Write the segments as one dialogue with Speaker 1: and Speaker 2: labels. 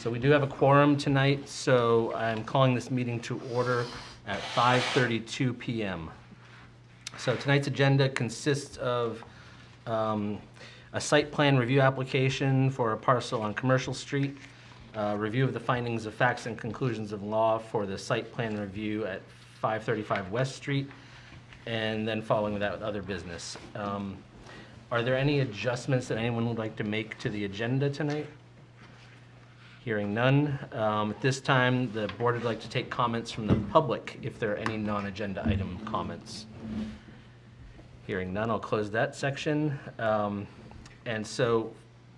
Speaker 1: So we do have a quorum tonight, so I'm calling this meeting to order at 5:32 p.m. So tonight's agenda consists of a site plan review application for a parcel on Commercial Street, review of the findings of facts and conclusions of law for the site plan review at 535 West Street, and then following that with other business. Are there any adjustments that anyone would like to make to the agenda tonight? Hearing none. At this time, the board would like to take comments from the public if there are any non-agenda item comments. Hearing none, I'll close that section. And so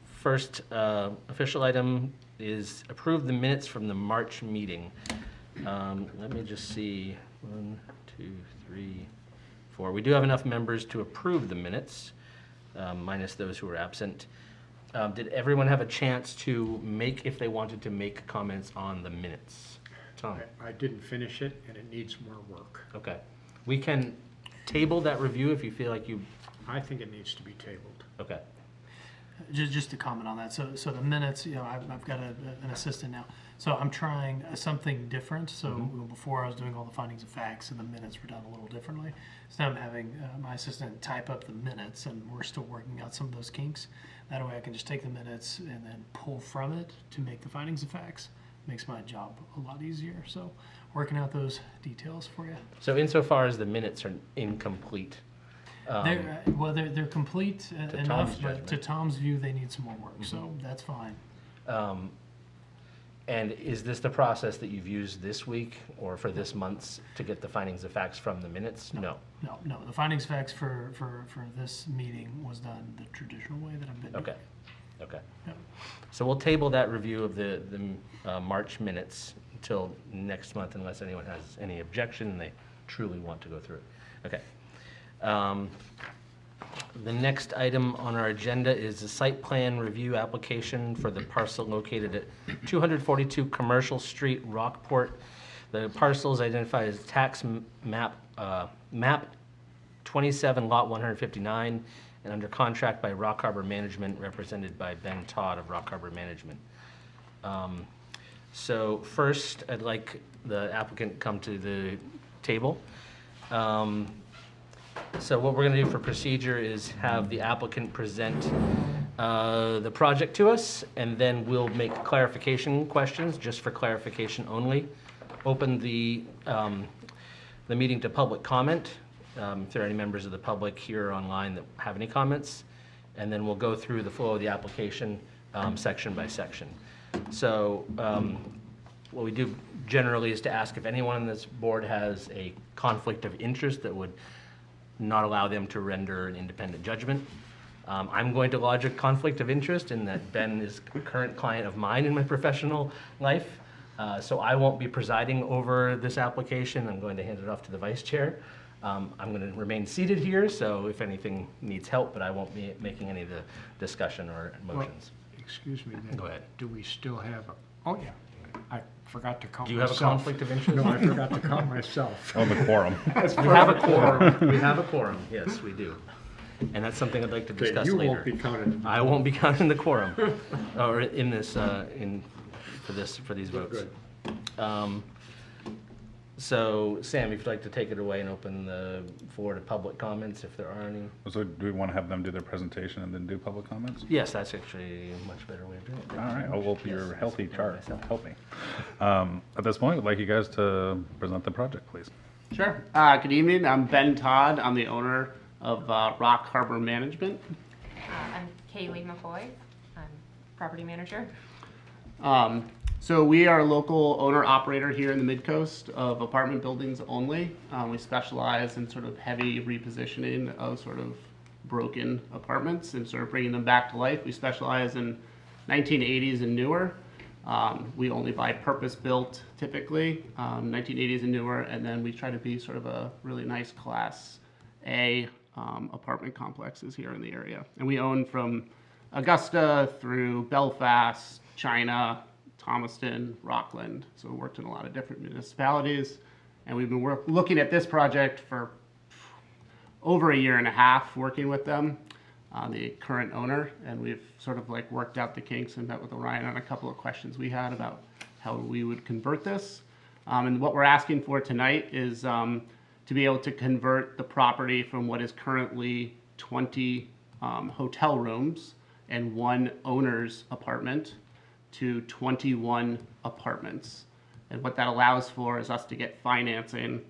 Speaker 1: first official item is approve the minutes from the March meeting. Let me just see, 1, 2, 3, 4. We do have enough members to approve the minutes, minus those who were absent. Did everyone have a chance to make, if they wanted to make comments on the minutes? Tom?
Speaker 2: I didn't finish it, and it needs more work.
Speaker 1: Okay. We can table that review if you feel like you...
Speaker 2: I think it needs to be tabled.
Speaker 1: Okay.
Speaker 3: Just to comment on that, so the minutes, I've got an assistant now, so I'm trying something different. So before I was doing all the findings of facts, and the minutes were done a little differently. So now I'm having my assistant type up the minutes, and we're still working out some of those kinks. That way I can just take the minutes and then pull from it to make the findings of facts. Makes my job a lot easier. So working out those details for you.
Speaker 1: So insofar as the minutes are incomplete,
Speaker 3: they're complete enough, but
Speaker 1: judgment.
Speaker 3: to Tom's view, they need some more work. So that's fine.
Speaker 1: and is this the process that you've used this week or for this month's to get the findings of facts from the minutes? No.
Speaker 3: No. The findings of facts for this meeting was done the traditional way that I've been doing.
Speaker 1: Okay.
Speaker 3: Yep.
Speaker 1: So we'll table that review of the March minutes until next month unless anyone has any objection and they truly want to go through it. Okay. The next item on our agenda is the site plan review application for the parcel located at 242 Commercial Street, Rockport. The parcel is identified as tax map 27, lot 159, and under contract by Rock Harbor Management, represented by Ben Todd of Rock Harbor Management. So first, I'd like the applicant to come to the table. So what we're going to do for procedure is have the applicant present the project to us, and then we'll make clarification questions, just for clarification only. Open the meeting to public comment, if there are any members of the public here or online that have any comments, and then we'll go through the flow of the application section by section. So what we do generally is to ask if anyone on this board has a conflict of interest that would not allow them to render an independent judgment. I'm going to lodge a conflict of interest in that Ben is a current client of mine in my professional life. So I won't be presiding over this application. I'm going to hand it off to the vice chair. I'm going to remain seated here, so if anything needs help, but I won't be making any of the discussion or motions.
Speaker 2: Well, excuse me, then.
Speaker 1: Go ahead.
Speaker 2: Do we still have oh yeah, I forgot to count myself.
Speaker 1: Do you have a conflict of interest?
Speaker 2: No, I forgot to count myself.
Speaker 4: Oh, the quorum.
Speaker 1: We have a quorum. We have a quorum, yes, we do. And that's something I'd like to discuss
Speaker 2: You
Speaker 1: later.
Speaker 2: won't be counted.
Speaker 1: I won't be counting the quorum, or in this, for these votes.
Speaker 2: Good.
Speaker 1: So, Sam, if you'd like to take it away and open the floor to public comments, if there are any.
Speaker 4: So do we want to have them do their presentation and then do public comments?
Speaker 1: Yes, that's actually a much better way of doing it.
Speaker 4: All right, I'll hope your
Speaker 1: Yes,
Speaker 4: healthy
Speaker 1: that's
Speaker 4: chart
Speaker 1: myself.
Speaker 4: help me. At this point, I'd like you guys to present the project, please.
Speaker 5: Sure. Good evening. I'm Ben Todd. I'm the owner of Rock Harbor Management.
Speaker 6: I'm Kaylee McCoy. I'm property manager.
Speaker 5: So we are a local owner-operator here in the Mid-Coast of apartment buildings only. We specialize in sort of heavy repositioning of sort of broken apartments and sort of bringing them back to life. We specialize in 1980s and newer. We only buy purpose-built, typically, 1980s and newer, and then we try to be sort of a really nice Class A apartment complexes here in the area. And we own from Augusta through Belfast, China, Thomaston, Rockland. So we worked in a lot of different municipalities, and we've been looking at this project for over a year and a half, working with them. the current owner, and we've sort of like worked out the kinks and met with Orion on a couple of questions we had about how we would convert this. And what we're asking for tonight is to be able to convert the property from what is currently 20 hotel rooms and 1 owner's apartment to 21 apartments. And what that allows for is us to get financing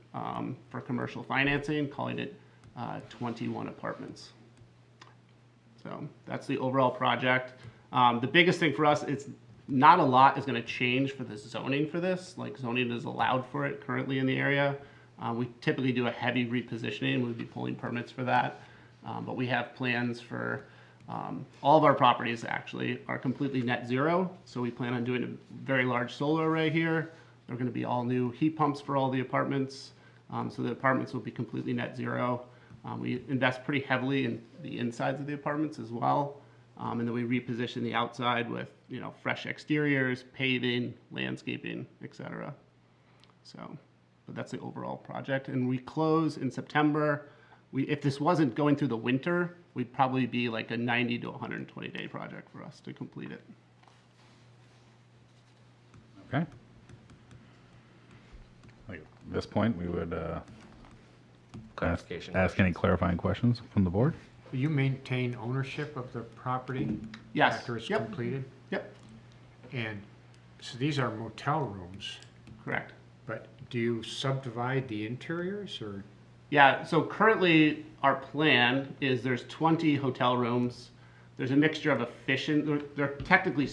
Speaker 5: for commercial financing, calling it 21 apartments. So that's the overall project. The biggest thing for us, it's not a lot is going to change for the zoning for this. Like zoning is allowed for it currently in the area. We typically do a heavy repositioning. We'd be pulling permits for that. But we have plans for all of our properties actually are completely net zero. So we plan on doing a very large solar array here. There are going to be all new heat pumps for all the apartments. So the apartments will be completely net zero. We invest pretty heavily in the insides of the apartments as well. And then we reposition the outside with, you know, fresh exteriors, paving, landscaping, etc. So, but that's the overall project. And we close in September. If this wasn't going through the winter, we'd probably be like a 90 to 120 day project for us to complete it.
Speaker 4: Okay. Like, at this point, we would
Speaker 1: Clarification.
Speaker 4: ask any clarifying questions from the board.
Speaker 2: Will you maintain ownership of the property?
Speaker 5: Yes.
Speaker 2: After it's
Speaker 5: Yep.
Speaker 2: completed?
Speaker 5: Yep,
Speaker 2: And so these are motel rooms,
Speaker 5: correct.
Speaker 2: but do you subdivide the interiors or?
Speaker 5: Yeah, so currently our plan is there's 20 hotel rooms. There's a mixture of efficient, they're technically,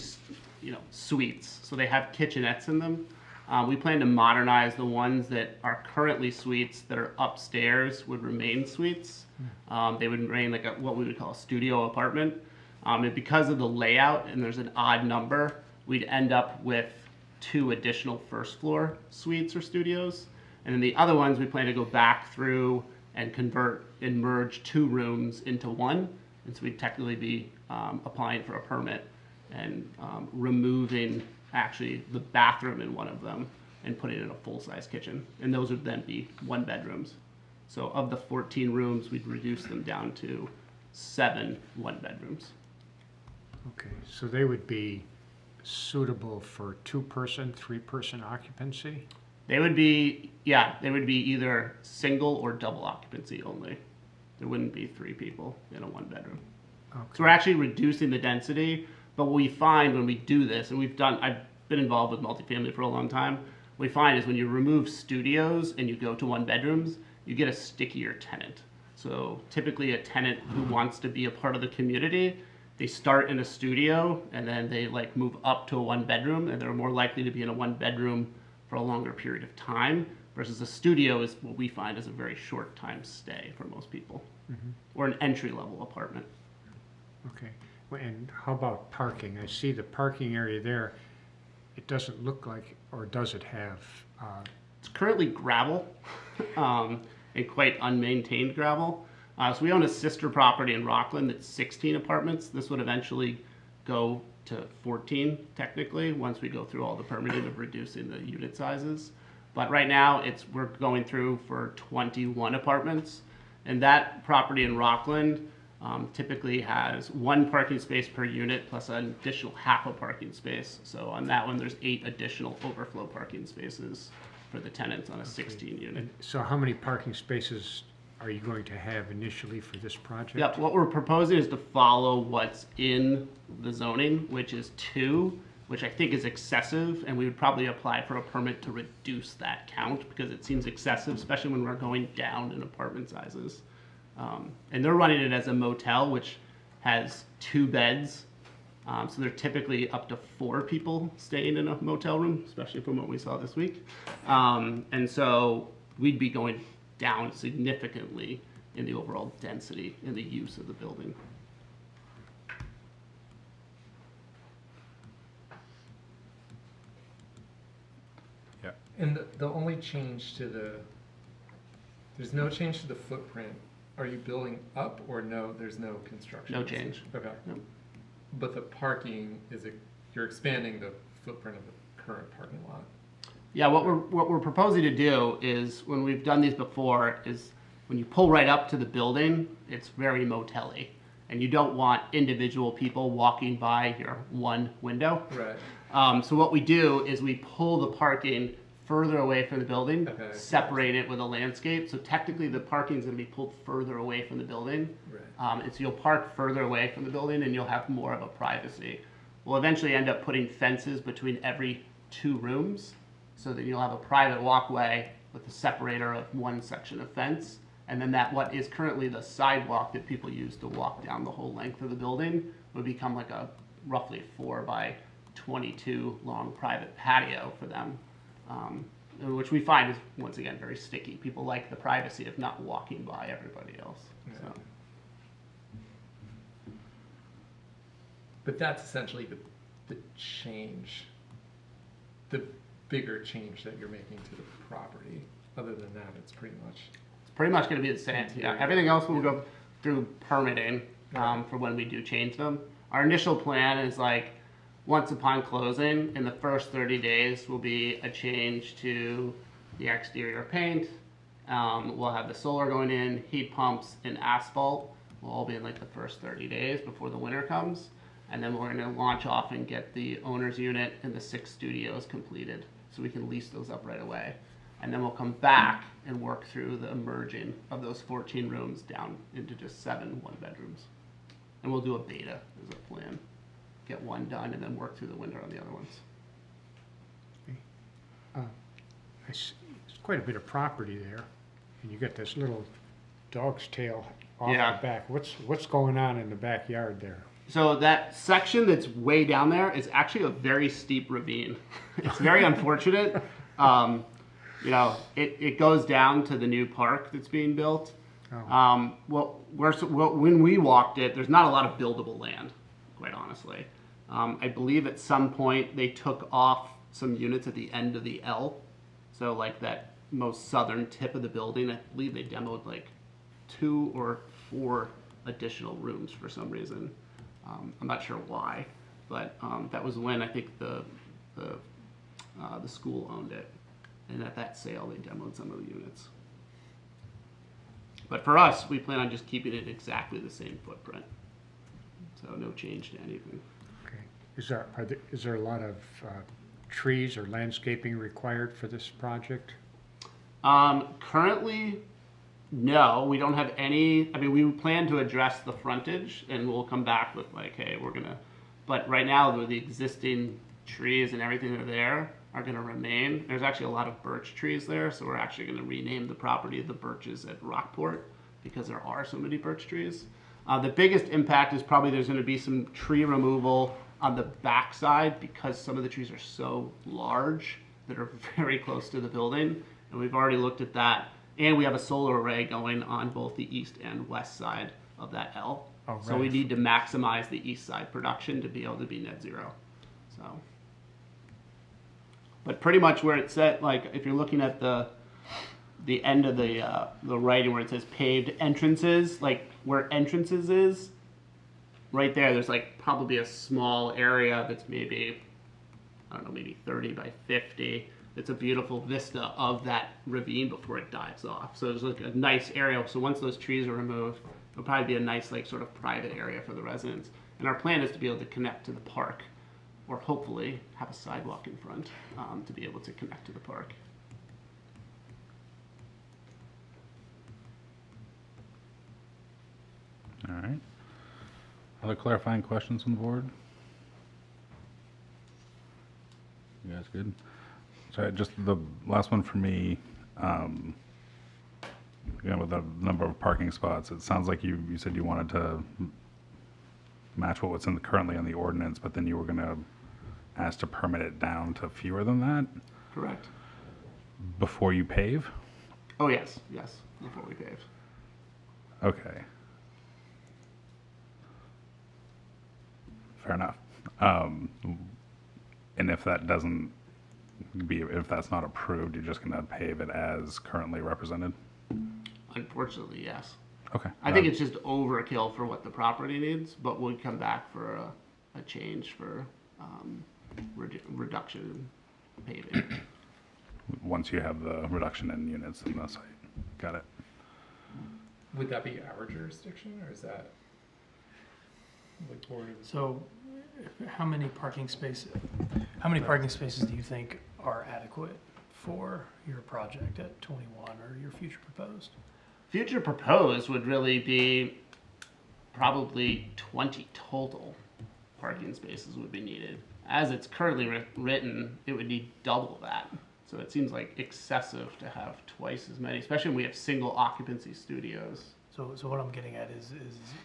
Speaker 5: you know, suites, so they have kitchenettes in them. We plan to modernize the ones that are currently suites that are upstairs would remain suites. They would remain like what we would call a studio apartment. And because of the layout and there's an odd number, we'd end up with 2 additional first floor suites or studios. And then the other ones, we plan to go back through and convert and merge 2 rooms into 1. And so we'd technically be applying for a permit and removing actually the bathroom in one of them and putting in a full-size kitchen. And those would then be 1 bedrooms. So of the 14 rooms, we'd reduce them down to 7 1 bedrooms.
Speaker 2: Okay, so they would be suitable for 2-person, 3-person occupancy?
Speaker 5: They would be, yeah, they would be either single or double occupancy only. There wouldn't be 3 people in a 1 bedroom.
Speaker 2: Okay.
Speaker 5: So we're actually reducing the density, but what we find when we do this, and I've been involved with multifamily for a long time, what we find is when you remove studios and you go to 1 bedrooms, you get a stickier tenant. So typically a tenant who wants to be a part of the community, they start in a studio and then they like move up to a 1 bedroom, and they're more likely to be in a 1 bedroom for a longer period of time, versus a studio is what we find is a very short time stay for most people, or an entry level apartment.
Speaker 2: Okay, well, and how about parking? I see the parking area there. It doesn't look like, or does it have,
Speaker 5: It's currently gravel, and quite unmaintained gravel. So we own a sister property in Rockland that's 16 apartments. This would eventually go to 14 technically once we go through all the permitting of reducing the unit sizes. But right now we're going through for 21 apartments, and that property in Rockland typically has 1 parking space per unit plus an additional half a parking space. So on that one, there's 8 additional overflow parking spaces for the tenants on a 16 unit.
Speaker 2: and so how many parking spaces are you going to have initially for this project?
Speaker 5: Yep, what we're proposing is to follow what's in the zoning, which is 2, which I think is excessive, and we would probably apply for a permit to reduce that count because it seems excessive, especially when we're going down in apartment sizes. And they're running it as a motel, which has 2 beds. So they're typically up to 4 people staying in a motel room, especially from what we saw this week. And so we'd be going down significantly in the overall density and the use of the building.
Speaker 4: Yeah.
Speaker 7: And the only change to there's no change to the footprint. Are you building up or no, there's no construction?
Speaker 5: No change.
Speaker 7: Okay.
Speaker 5: Nope.
Speaker 7: But the parking, you're expanding the footprint of the current parking lot?
Speaker 5: Yeah, what we're proposing to do is, when we've done these before, is when you pull right up to the building, it's very motel-y. and you don't want individual people walking by your one window.
Speaker 7: Right.
Speaker 5: So what we do is we pull the parking further away from the building,
Speaker 7: Okay.
Speaker 5: separate it with a landscape. So technically the parking is going to be pulled further away from the building.
Speaker 7: Right.
Speaker 5: And so you'll park further away from the building and you'll have more of a privacy. We'll eventually end up putting fences between every 2 rooms so that you'll have a private walkway with a separator of one section of fence. And then that what is currently the sidewalk that people use to walk down the whole length of the building would become like a roughly 4 by 22 long private patio for them. Which we find is, once again, very sticky. People like the privacy of not walking by everybody else. So.
Speaker 7: But that's essentially the change, the bigger change that you're making to the property. Other than that, it's pretty much.
Speaker 5: It's pretty much going to be the same. Yeah, everything else will go through permitting for when we do change them. Our initial plan is like, once upon closing, in the first 30 days will be a change to the exterior paint. We'll have the solar going in, heat pumps, and asphalt will all be in like the first 30 days before the winter comes. And then we're going to launch off and get the owner's unit and the 6 studios completed so we can lease those up right away. And then we'll come back and work through the merging of those 14 rooms down into just 7 one-bedrooms. And we'll do a beta as a plan. Get one done and then work through the winter on the other ones.
Speaker 2: It's quite a bit of property there, and you got this little dog's tail off
Speaker 5: Yeah.
Speaker 2: the back. What's going on in the backyard there?
Speaker 5: So that section that's way down there is actually a very steep ravine. It's very unfortunate. You know, it goes down to the new park that's being built. When we walked it, there's not a lot of buildable land, quite honestly. I believe at some point they took off some units at the end of the L. So like that most southern tip of the building, I believe they demoed like 2 or 4 additional rooms for some reason. I'm not sure why, but that was when I think the school owned it, and at that sale they demoed some of the units. But for us, we plan on just keeping it exactly the same footprint, so no change to anything.
Speaker 2: Okay. Is there a lot of trees or landscaping required for this project?
Speaker 5: Currently, no, we don't have any. I mean, we plan to address the frontage, and we'll come back with like, hey, we're gonna. But right now, the existing trees and everything that are there are gonna remain. There's actually a lot of birch trees there, so we're actually gonna rename the property the Birches at Rockport because there are so many birch trees. The biggest impact is probably there's gonna be some tree removal on the backside because some of the trees are so large that are very close to the building, and we've already looked at that. And we have a solar array going on both the east and west side of that L.
Speaker 2: Oh,
Speaker 5: So we
Speaker 2: right.
Speaker 5: need to maximize the east side production to be able to be net zero. So, but pretty much where it's at, like if you're looking at the end of the writing where it says paved entrances, like where entrances is, right there, there's like probably a small area that's maybe, I don't know, maybe 30 by 50. It's a beautiful vista of that ravine before it dives off. So there's like a nice area. So once those trees are removed, it'll probably be a nice like sort of private area for the residents. And our plan is to be able to connect to the park, or hopefully have a sidewalk in front to be able to connect to the park.
Speaker 4: All right. Other clarifying questions from the board? You guys good? So just the last one for me, again, with the number of parking spots, it sounds like you said you wanted to match what was currently in the ordinance, but then you were going to ask to permit it down to fewer than that
Speaker 5: Correct.
Speaker 4: before you pave?
Speaker 5: Oh yes, yes, before we pave.
Speaker 4: Okay. Fair enough. And if that doesn't if that's not approved, you're just going to pave it as currently represented?
Speaker 5: Unfortunately, yes.
Speaker 4: Okay.
Speaker 5: I think it's just overkill for what the property needs, but we'll come back for a change for reduction in paving.
Speaker 4: Once you have the reduction in units in the site. Got it.
Speaker 7: Would that be our jurisdiction, or is that? like Board of
Speaker 3: So, how many parking spaces do you think are adequate for your project at 21 or your future proposed?
Speaker 5: Future proposed would really be probably 20 total parking spaces would be needed. As it's currently written, it would need double that. So it seems like excessive to have twice as many, especially when we have single occupancy studios.
Speaker 3: So what I'm getting at is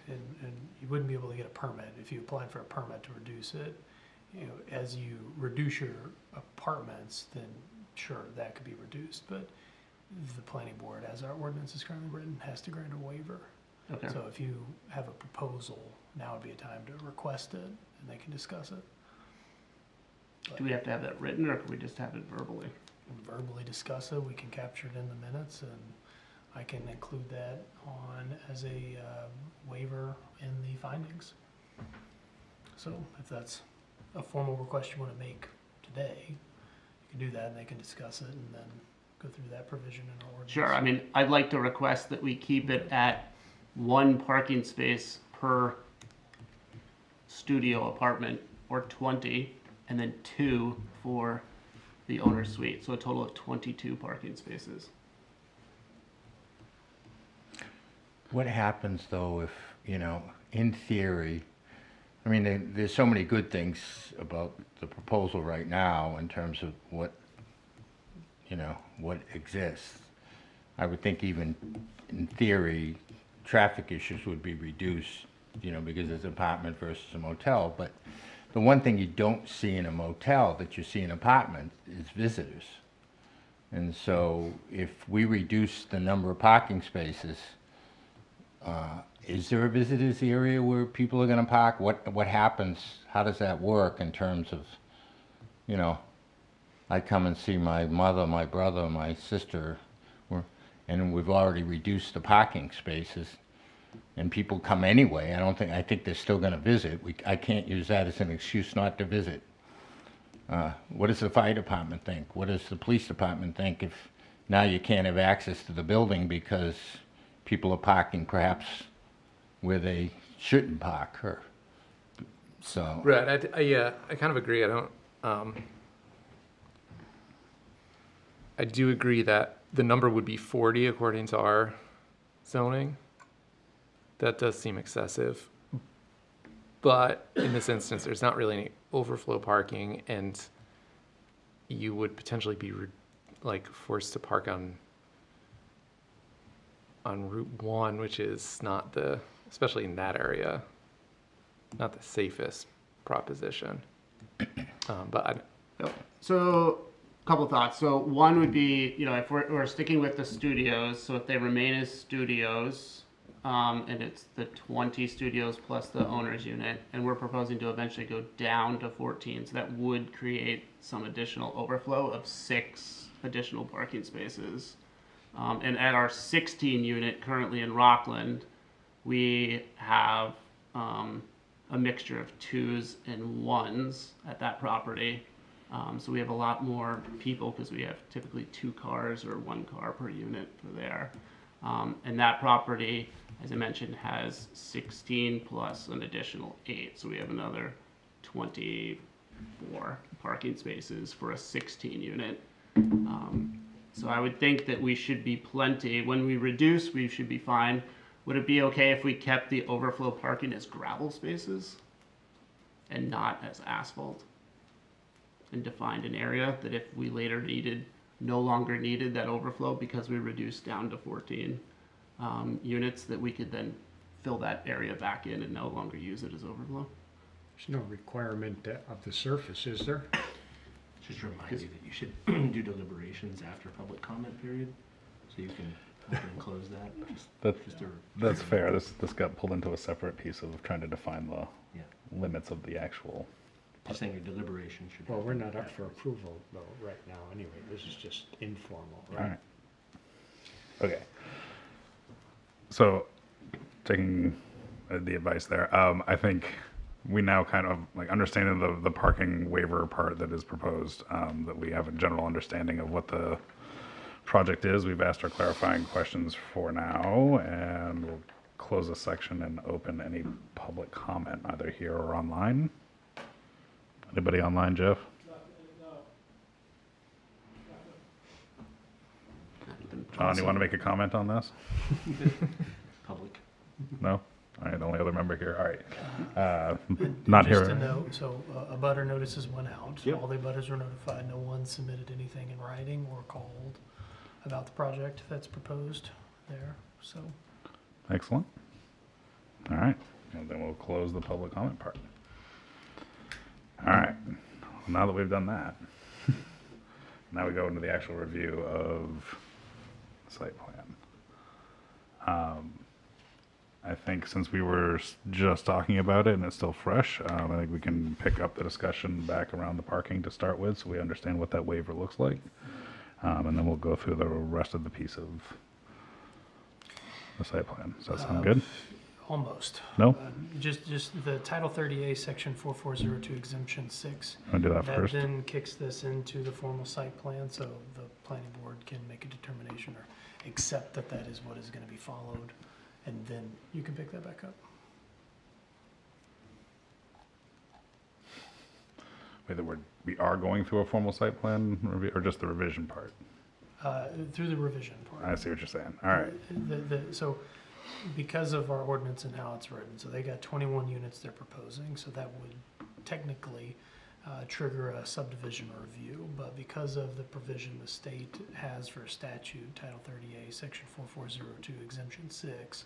Speaker 3: and you wouldn't be able to get a permit if you applied for a permit to reduce it. You know, as you reduce your apartments, then sure, that could be reduced, but the planning board, as our ordinance is currently written, has to grant a waiver.
Speaker 5: Okay.
Speaker 3: So if you have a proposal, now would be a time to request it, and they can discuss it.
Speaker 5: Do we have to have that written, or can we just have it verbally?
Speaker 3: Verbally discuss it, we can capture it in the minutes, and I can include that on as a waiver in the findings. So if that's a formal request you want to make today, you can do that, and they can discuss it, and then go through that provision in our ordinance.
Speaker 5: Sure, I mean, I'd like to request that we keep it at 1 parking space per studio apartment, or 20, and then 2 for the owner suite, so a total of 22 parking spaces.
Speaker 8: What happens though if, you know, in theory, I mean, there's so many good things about the proposal right now in terms of what, you know, what exists. I would think even in theory, traffic issues would be reduced, you know, because it's an apartment versus a motel. But the one thing you don't see in a motel that you see in apartments is visitors. And so if we reduce the number of parking spaces, is there a visitors area where people are going to park? What happens? How does that work in terms of, you know, I come and see my mother, my brother, my sister, and we've already reduced the parking spaces, and people come anyway. I think they're still going to visit. I can't use that as an excuse not to visit. What does the fire department think? What does the police department think if now you can't have access to the building because people are parking perhaps where they shouldn't park? Or so.
Speaker 7: Right, I kind of agree. I do agree that the number would be 40 according to our zoning. That does seem excessive. But in this instance, there's not really any overflow parking, and you would potentially be forced to park on Route 1, which is not especially in that area, not the safest proposition.
Speaker 5: So, a couple thoughts. So one would be, you know, if we're sticking with the studios, so if they remain as studios, and it's the 20 studios plus the owner's unit, and we're proposing to eventually go down to 14, so that would create some additional overflow of 6 additional parking spaces. And at our 16 unit currently in Rockland, we have a mixture of 2s and 1s at that property. So we have a lot more people because we have typically 2 cars or 1 car per unit for there. And that property, as I mentioned, has 16 plus an additional 8. So we have another 24 parking spaces for a 16 unit. So I would think that we should be plenty. When we reduce, we should be fine. Would it be okay if we kept the overflow parking as gravel spaces and not as asphalt? And defined an area that if we later no longer needed that overflow because we reduced down to 14 units, that we could then fill that area back in and no longer use it as overflow?
Speaker 2: There's no requirement of the surface, is there?
Speaker 1: Just remind you that you should do deliberations after public comment period, so you can open and close that.
Speaker 4: That's fair. This got pulled into a separate piece of trying to define the
Speaker 1: Yeah,
Speaker 4: limits of the actual.
Speaker 1: just saying your deliberation should.
Speaker 2: Well, we're not up for approval though right now anyway. This is just informal,
Speaker 4: All
Speaker 2: right?
Speaker 4: right. Okay. So, taking the advice there, I think we now kind of understanding the parking waiver part that is proposed, that we have a general understanding of what the project is. We've asked our clarifying questions for now, and we'll close this section and open any public comment, either here or online. Anybody online, Jeff? John, you want to make a comment on this?
Speaker 5: Public.
Speaker 4: No? All right, the only other member here, all right.
Speaker 3: And
Speaker 4: Not
Speaker 3: just
Speaker 4: here.
Speaker 3: to note, so a butter notices went out.
Speaker 4: Yep.
Speaker 3: All the butters were notified. No one submitted anything in writing or called about the project that's proposed there, so.
Speaker 4: Excellent. All right, and then we'll close the public comment part. All right, now that we've done that, now we go into the actual review of site plan. I think since we were just talking about it and it's still fresh, I think we can pick up the discussion back around the parking to start with, so we understand what that waiver looks like. And then we'll go through the rest of the piece of the site plan. Does that sound good?
Speaker 3: Almost.
Speaker 4: No?
Speaker 3: Just the Title 30A, Section 4402, Exemption 6.
Speaker 4: Want to do that
Speaker 3: That
Speaker 4: first?
Speaker 3: then kicks this into the formal site plan, so the planning board can make a determination or accept that that is what is going to be followed, and then you can pick that back up.
Speaker 4: Wait, we are going through a formal site plan review, or just the revision part?
Speaker 3: Through the revision part.
Speaker 4: I see what you're saying. All right.
Speaker 3: So because of our ordinance and how it's written, so they got 21 units they're proposing, so that would technically trigger a subdivision review, but because of the provision the state has for statute, Title 30A, Section 4402, Exemption 6,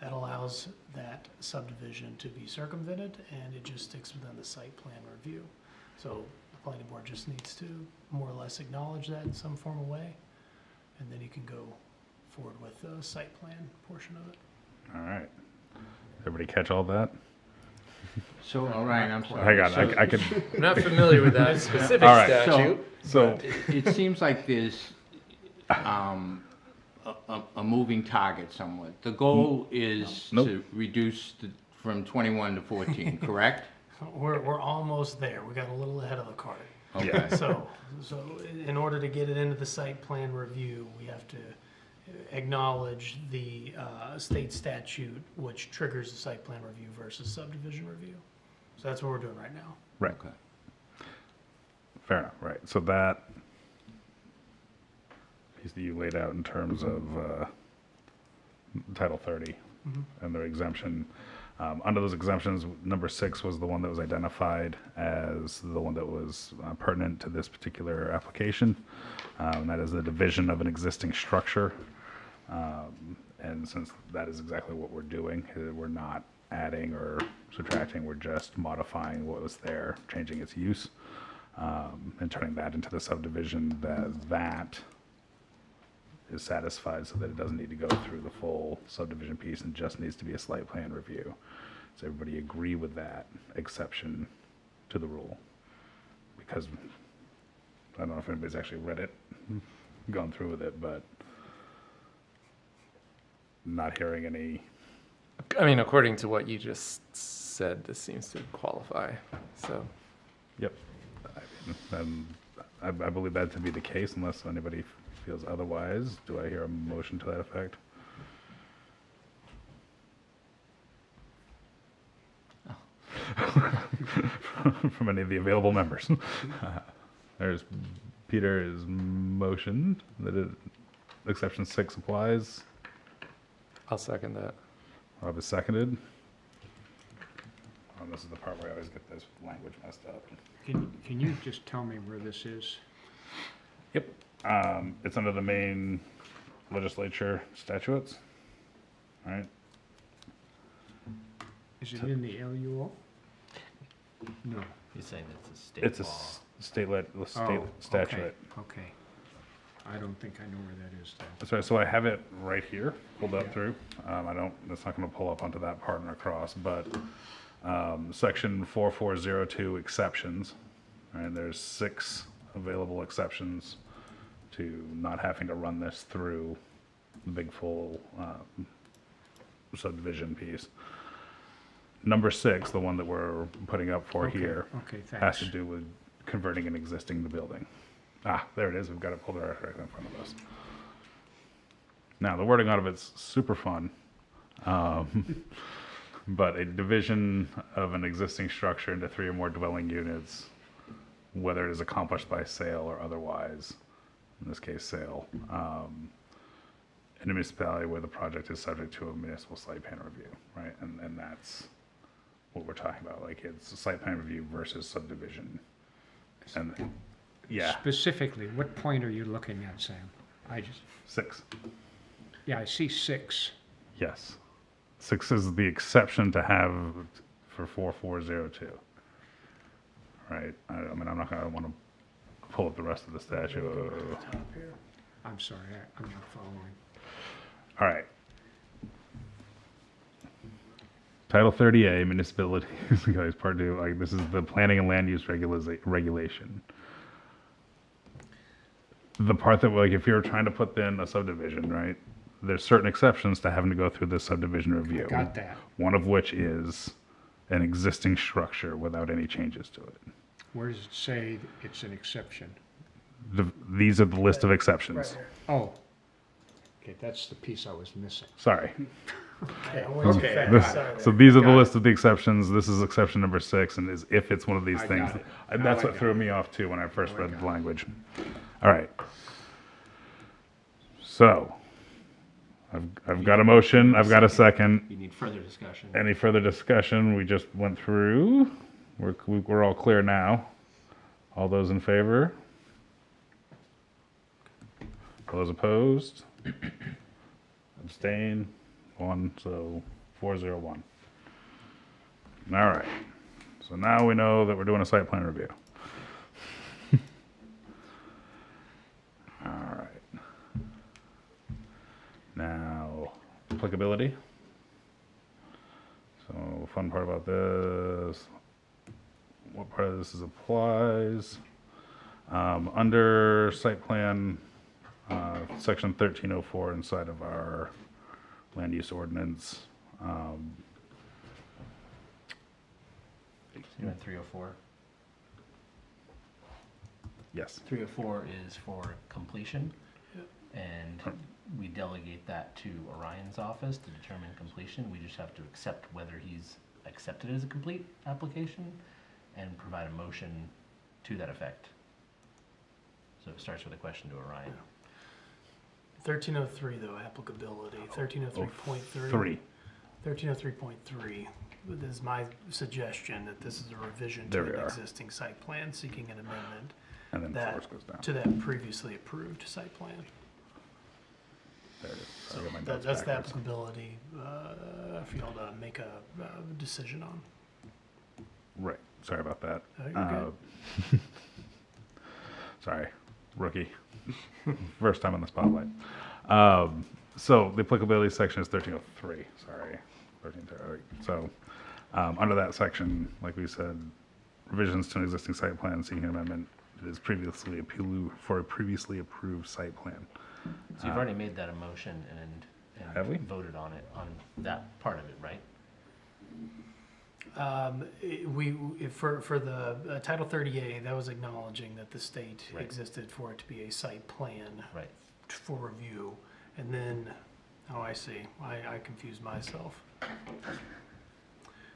Speaker 3: that allows that subdivision to be circumvented, and it just sticks within the site plan review. So the planning board just needs to more or less acknowledge that in some formal way, and then you can go forward with the site plan portion of it.
Speaker 4: All right. Everybody catch all that?
Speaker 8: So, all right, I'm sorry.
Speaker 4: Hang on, I could,
Speaker 7: I'm not familiar with that specific
Speaker 4: All right.
Speaker 7: statute.
Speaker 4: so,
Speaker 8: It seems like there's a moving target somewhat. The goal is
Speaker 4: Nope.
Speaker 8: to reduce from 21 to 14, correct?
Speaker 3: We're almost there. We got a little ahead of the cart.
Speaker 8: Okay.
Speaker 3: So in order to get it into the site plan review, we have to acknowledge the state statute, which triggers the site plan review versus subdivision review. So that's what we're doing right now.
Speaker 4: right,
Speaker 8: Okay.
Speaker 4: fair enough, right. So that piece that you laid out in terms of Title 30 and their exemption. Under those exemptions, number 6 was the one that was identified as the one that was pertinent to this particular application. And that is the division of an existing structure. And since that is exactly what we're doing, we're not adding or subtracting, we're just modifying what was there, changing its use, and turning that into the subdivision that is satisfied so that it doesn't need to go through the full subdivision piece and just needs to be a site plan review. Does everybody agree with that exception to the rule? Because I don't know if anybody's actually read it, gone through with it, but not hearing any.
Speaker 7: I mean, according to what you just said, this seems to qualify, so.
Speaker 4: Yep. And I believe that to be the case unless anybody feels otherwise. Do I hear a motion to that effect? From any of the available members. There's Peter is motioned that exception 6 applies.
Speaker 7: I'll second that.
Speaker 4: Rob is seconded. Oh, this is the part where I always get this language messed up.
Speaker 2: Can you just tell me where this is?
Speaker 4: Yep. It's under the main legislature statutes. All right.
Speaker 2: Is it in the LUO? No.
Speaker 1: You're saying it's a state
Speaker 4: It's a
Speaker 1: law.
Speaker 4: state
Speaker 2: Oh,
Speaker 4: statute.
Speaker 2: okay, okay. I don't think I know where that is then.
Speaker 4: That's right. So I have it right here, pulled up through. It's not going to pull up onto that part and across, but section 4402 exceptions. And there's 6 available exceptions to not having to run this through the big full subdivision piece. Number 6, the one that we're putting up for
Speaker 2: Okay,
Speaker 4: here,
Speaker 2: okay,
Speaker 4: has to
Speaker 2: thanks.
Speaker 4: do with converting and existing the building. Ah, there it is. We've got it pulled right in front of us. Now, the wording out of it's super fun. But a division of an existing structure into 3 or more dwelling units, whether it is accomplished by sale or otherwise, in this case, sale, in a municipality where the project is subject to a municipal site plan review, right? And that's what we're talking about, like it's a site plan review versus subdivision. And, yeah,
Speaker 2: Specifically, what point are you looking at, Sam?
Speaker 4: 6,
Speaker 2: Yeah, I see 6.
Speaker 4: yes. 6 is the exception to have for 4402. Right, I mean, I don't want to pull up the rest of the statute.
Speaker 2: I'm sorry, I'm not following.
Speaker 4: All right. Title 30A, municipalities, guys, part 2, like, this is the planning and land use regulation. The part that, like, if you're trying to put in a subdivision, right, there's certain exceptions to having to go through this subdivision review.
Speaker 2: Got that.
Speaker 4: One of which is an existing structure without any changes to it.
Speaker 2: Where does it say it's an exception?
Speaker 4: These are the list of exceptions.
Speaker 2: Oh, okay, that's the piece I was missing.
Speaker 4: Sorry.
Speaker 2: Okay.
Speaker 4: So these are the list of the exceptions. This is exception number 6, and is if it's one of these
Speaker 2: I
Speaker 4: things.
Speaker 2: got it.
Speaker 4: And
Speaker 2: Now
Speaker 4: that's
Speaker 2: I
Speaker 4: what
Speaker 2: got
Speaker 4: threw
Speaker 2: it.
Speaker 4: me off too when I first
Speaker 2: Now I
Speaker 4: read
Speaker 2: got
Speaker 4: the
Speaker 2: it.
Speaker 4: language. All right. So I've got a motion. I've got a second.
Speaker 1: You need further discussion.
Speaker 4: Any further discussion? We just went through. We're all clear now. All those in favor? All those opposed? Abstain? 1, so 401. All right. So now we know that we're doing a site plan review. All right. Now, applicability. So, fun part about this. What part of this is applies? Under site plan, section 1304 inside of our land use ordinance.
Speaker 1: You meant 304?
Speaker 4: Yes.
Speaker 1: 304 is for completion, and we delegate that to Orion's office to determine completion. We just have to accept whether he's accepted as a complete application and provide a motion to that effect. So it starts with a question to Orion.
Speaker 3: 1303 though, applicability, 1303.3.
Speaker 4: 3.
Speaker 3: 1303.3, this is my suggestion that this is a revision
Speaker 4: There
Speaker 3: to
Speaker 4: we
Speaker 3: an
Speaker 4: are.
Speaker 3: existing site plan, seeking an amendment
Speaker 4: And then
Speaker 3: that,
Speaker 4: force goes down.
Speaker 3: to that previously approved site plan.
Speaker 4: There it is.
Speaker 3: So
Speaker 4: I got my
Speaker 3: that,
Speaker 4: notes
Speaker 3: that's the
Speaker 4: backwards.
Speaker 3: applicability, for y'all to make a decision on.
Speaker 4: Right. Sorry about that.
Speaker 3: Oh, you're good.
Speaker 4: Sorry, rookie. First time on the spotlight. So the applicability section is 1303. Sorry, 1303. So under that section, like we said, revisions to an existing site plan seeking an amendment is previously approved for a previously approved site plan.
Speaker 1: So you've already made that a motion and
Speaker 4: Have we?
Speaker 1: voted on it, on that part of it, right?
Speaker 3: For the Title 30A, that was acknowledging that the state
Speaker 1: Right.
Speaker 3: existed for it to be a site plan
Speaker 1: Right.
Speaker 3: for review. And then, oh, I see, I confused myself.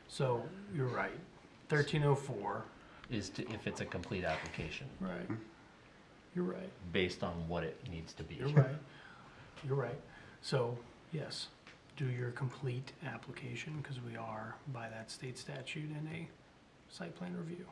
Speaker 3: So, you're right, 1304,
Speaker 1: Is to, if it's a complete application,
Speaker 3: right. You're right,
Speaker 1: based on what it needs to be.
Speaker 3: you're right, you're right. So, yes, do your complete application, because we are, by that state statute, in a site plan review.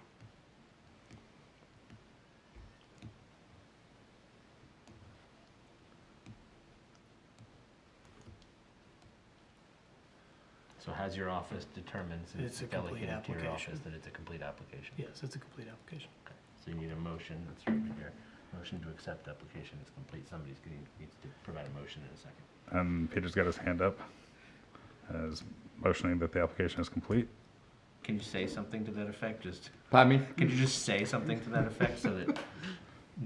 Speaker 1: So has your office determined, since
Speaker 3: It's
Speaker 1: it's
Speaker 3: a complete
Speaker 1: delegated to your
Speaker 3: application.
Speaker 1: office, that it's a complete application?
Speaker 3: Yes, it's a complete application.
Speaker 1: Okay. So you need a motion, that's right here. Motion to accept application is complete. Somebody's needs to provide a motion in a second.
Speaker 4: And Peter's got his hand up as motioning that the application is complete.
Speaker 1: Can you say something to that effect? Just,
Speaker 8: Pardon me?
Speaker 1: could you just say something to that effect so that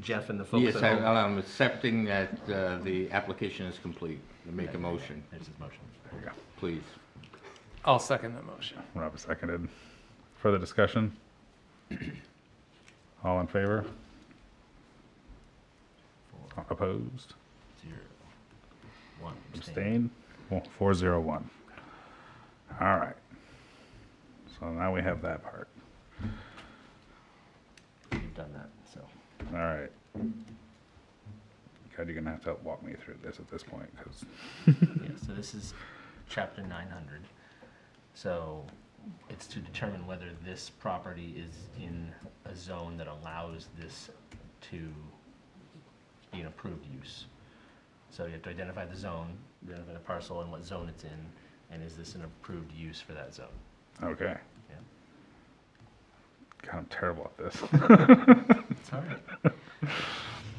Speaker 1: Jeff and the folks
Speaker 8: Yes,
Speaker 1: at home?
Speaker 8: I'm accepting that the application is complete. Make a motion,
Speaker 1: There's his motion.
Speaker 4: There you go.
Speaker 8: please.
Speaker 7: I'll second that motion.
Speaker 4: Rob seconded. Further discussion? All in favor?
Speaker 1: 4,
Speaker 4: Opposed?
Speaker 1: 0, 1.
Speaker 4: Abstain? 401. All right. So now we have that part.
Speaker 1: You've done that, so.
Speaker 4: All right. God, you're gonna have to help walk me through this at this point, because
Speaker 1: Yeah, so this is chapter 900. So it's to determine whether this property is in a zone that allows this to be an approved use. So you have to identify the zone, identify the parcel and what zone it's in, and is this an approved use for that zone?
Speaker 4: okay.
Speaker 1: Yeah.
Speaker 4: God, I'm terrible at this.
Speaker 1: It's all right.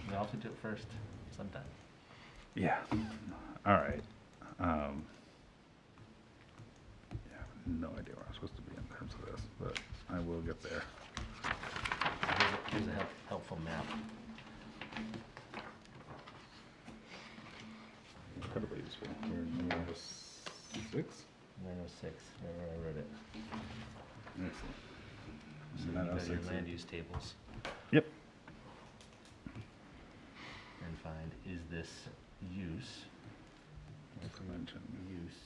Speaker 1: We all have to do it first, sometime.
Speaker 4: Yeah. All right. Yeah, I have no idea where I'm supposed to be in terms of this, but I will get there.
Speaker 1: Here's a helpful map.
Speaker 4: Incredibly useful. We're in number 6.
Speaker 1: 906, where I wrote it.
Speaker 4: Excellent.
Speaker 1: So you go to your land use tables
Speaker 4: Yep.
Speaker 1: and find, is this use,
Speaker 4: Dimension,
Speaker 1: use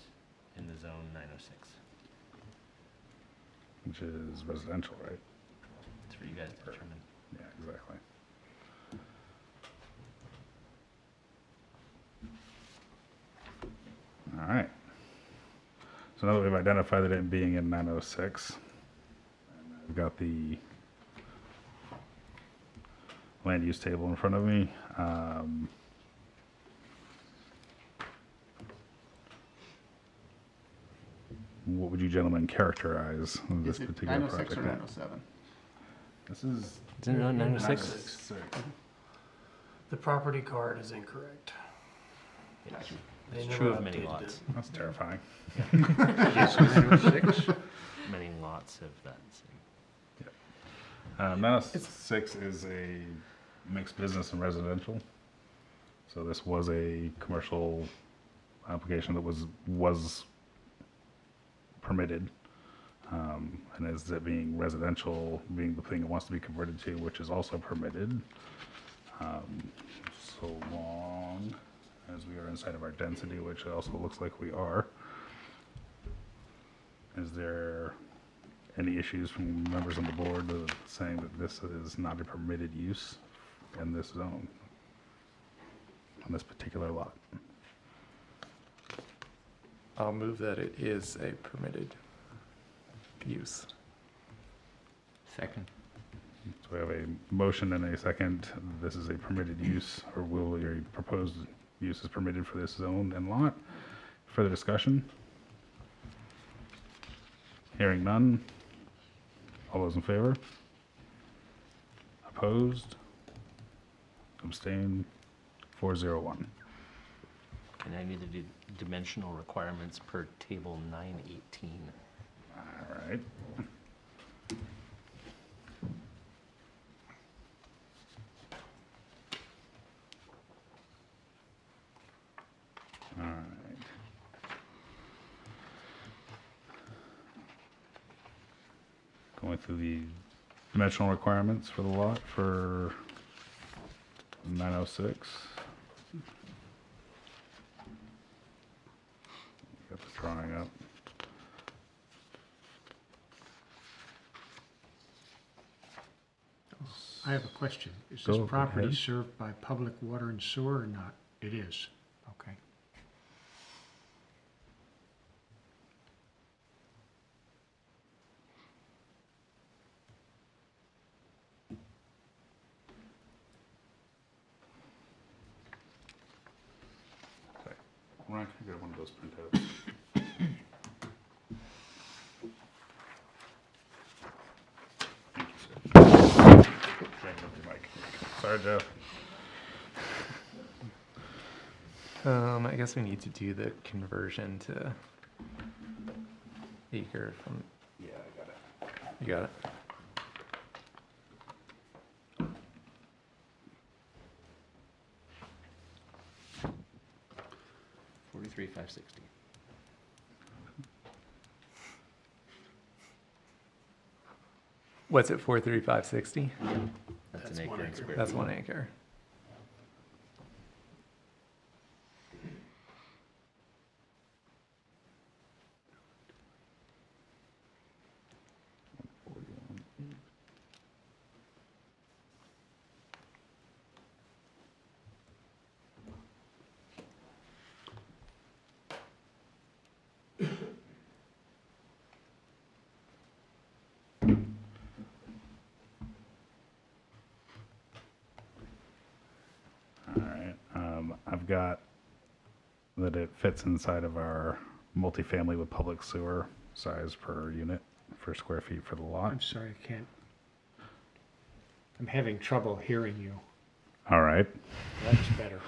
Speaker 1: in the zone 906?
Speaker 4: which is residential, right?
Speaker 1: It's for you guys to determine.
Speaker 4: Yeah, exactly. All right. So now that we've identified it being in 906, and I've got the land use table in front of me. What would you gentlemen characterize this
Speaker 5: Is it
Speaker 4: particular
Speaker 5: 906
Speaker 4: project?
Speaker 5: or
Speaker 4: at?
Speaker 5: 907?
Speaker 4: This is
Speaker 1: Is it on 906?
Speaker 4: 906.
Speaker 3: The property card is incorrect.
Speaker 1: Yeah,
Speaker 3: They
Speaker 1: it's
Speaker 3: never
Speaker 1: true of many
Speaker 3: updated
Speaker 1: lots.
Speaker 3: it.
Speaker 4: That's terrifying.
Speaker 1: Many lots have that same.
Speaker 4: 906 is a mixed business and residential. So this was a commercial application that was permitted. And as it being residential, being the thing it wants to be converted to, which is also permitted. So long as we are inside of our density, which it also looks like we are. Is there any issues from members on the board of saying that this is not a permitted use in this zone, on this particular lot?
Speaker 7: I'll move that it is a permitted use.
Speaker 8: Second.
Speaker 4: So we have a motion and a second. This is a permitted use, or will your proposed use is permitted for this zone and lot. Further discussion? Hearing none. All those in favor? Opposed? Abstained? 401.
Speaker 1: And I need to do dimensional requirements per table 918.
Speaker 4: All right. All right. Going through the dimensional requirements for the lot for 906. Got the drawing up.
Speaker 2: I have a question. Is
Speaker 4: Go
Speaker 2: this property
Speaker 4: ahead.
Speaker 2: served by public water and sewer or not? It is. Okay.
Speaker 4: Okay. Ryan, can I get one of those printouts? Thank you, sir. Thank you, Mike. Sorry, Jeff.
Speaker 7: I guess we need to do the conversion to acre from,
Speaker 4: Yeah, I got it.
Speaker 7: you got it?
Speaker 1: 43,560.
Speaker 7: What's it, 43560?
Speaker 1: That's
Speaker 3: That's
Speaker 1: an
Speaker 3: one
Speaker 1: acre in
Speaker 3: acre.
Speaker 1: square
Speaker 7: That's
Speaker 1: feet.
Speaker 7: 1 acre.
Speaker 4: All right. I've got that it fits inside of our multifamily with public sewer size per unit for square feet for the lot.
Speaker 2: I'm sorry, I can't. I'm having trouble hearing you.
Speaker 4: All right.
Speaker 2: That's better.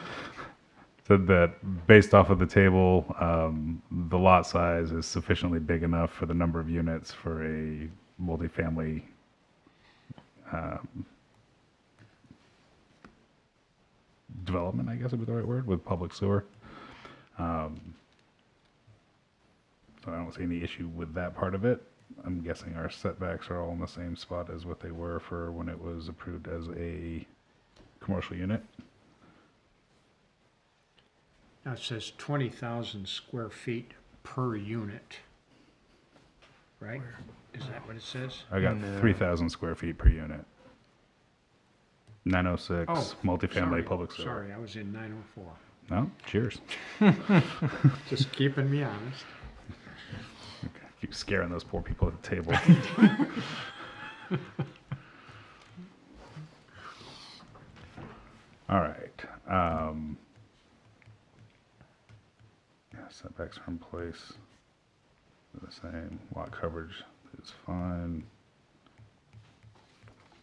Speaker 4: Said that based off of the table, the lot size is sufficiently big enough for the number of units for a multifamily development, I guess would be the right word, with public sewer. So I don't see any issue with that part of it. I'm guessing our setbacks are all in the same spot as what they were for when it was approved as a commercial unit.
Speaker 2: Now it says 20,000 square feet per unit. Right? Is that what it says?
Speaker 4: I got 3,000 square feet per unit. 906
Speaker 2: Oh,
Speaker 4: multifamily
Speaker 2: sorry,
Speaker 4: public sewer.
Speaker 2: Sorry, I was in 904.
Speaker 4: No, cheers.
Speaker 2: Just keeping me honest.
Speaker 4: Keep scaring those poor people at the table. All right. Yeah, setbacks are in place. They're the same. Lot coverage is fine.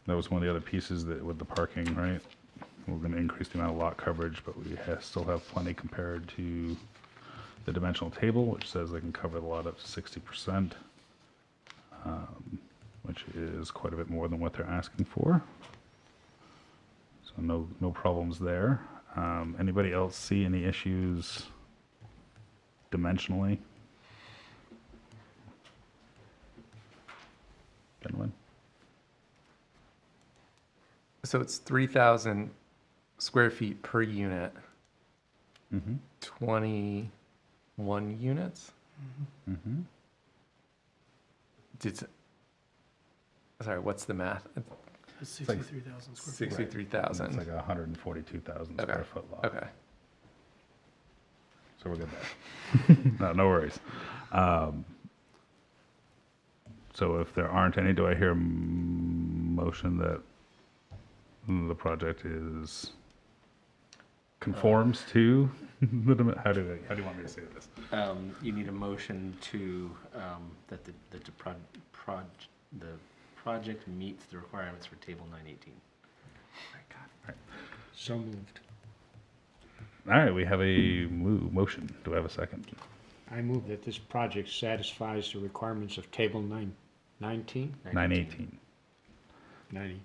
Speaker 4: That was one of the other pieces that with the parking, right? We're going to increase the amount of lot coverage, but we still have plenty compared to the dimensional table, which says they can cover the lot up to 60%, which is quite a bit more than what they're asking for. So no problems there. Anybody else see any issues dimensionally? Gentlemen?
Speaker 7: So it's 3,000 square feet per unit,
Speaker 4: Mm-hmm.
Speaker 7: 21 units?
Speaker 4: Mm-hmm.
Speaker 7: Sorry, what's the math?
Speaker 3: It's 63,000 square feet.
Speaker 7: 63,000.
Speaker 4: It's like a 142,000
Speaker 7: Okay.
Speaker 4: square foot lot.
Speaker 7: Okay.
Speaker 4: So we're good there. No worries. So if there aren't any, do I hear a motion that the project conforms to the how do you want me to say this?
Speaker 1: You need a motion to, that the project meets the requirements for table 918.
Speaker 2: So moved.
Speaker 4: All right, we have a motion. Do I have a second?
Speaker 2: I move that this project satisfies the requirements of table 919?
Speaker 4: 918.
Speaker 2: 918.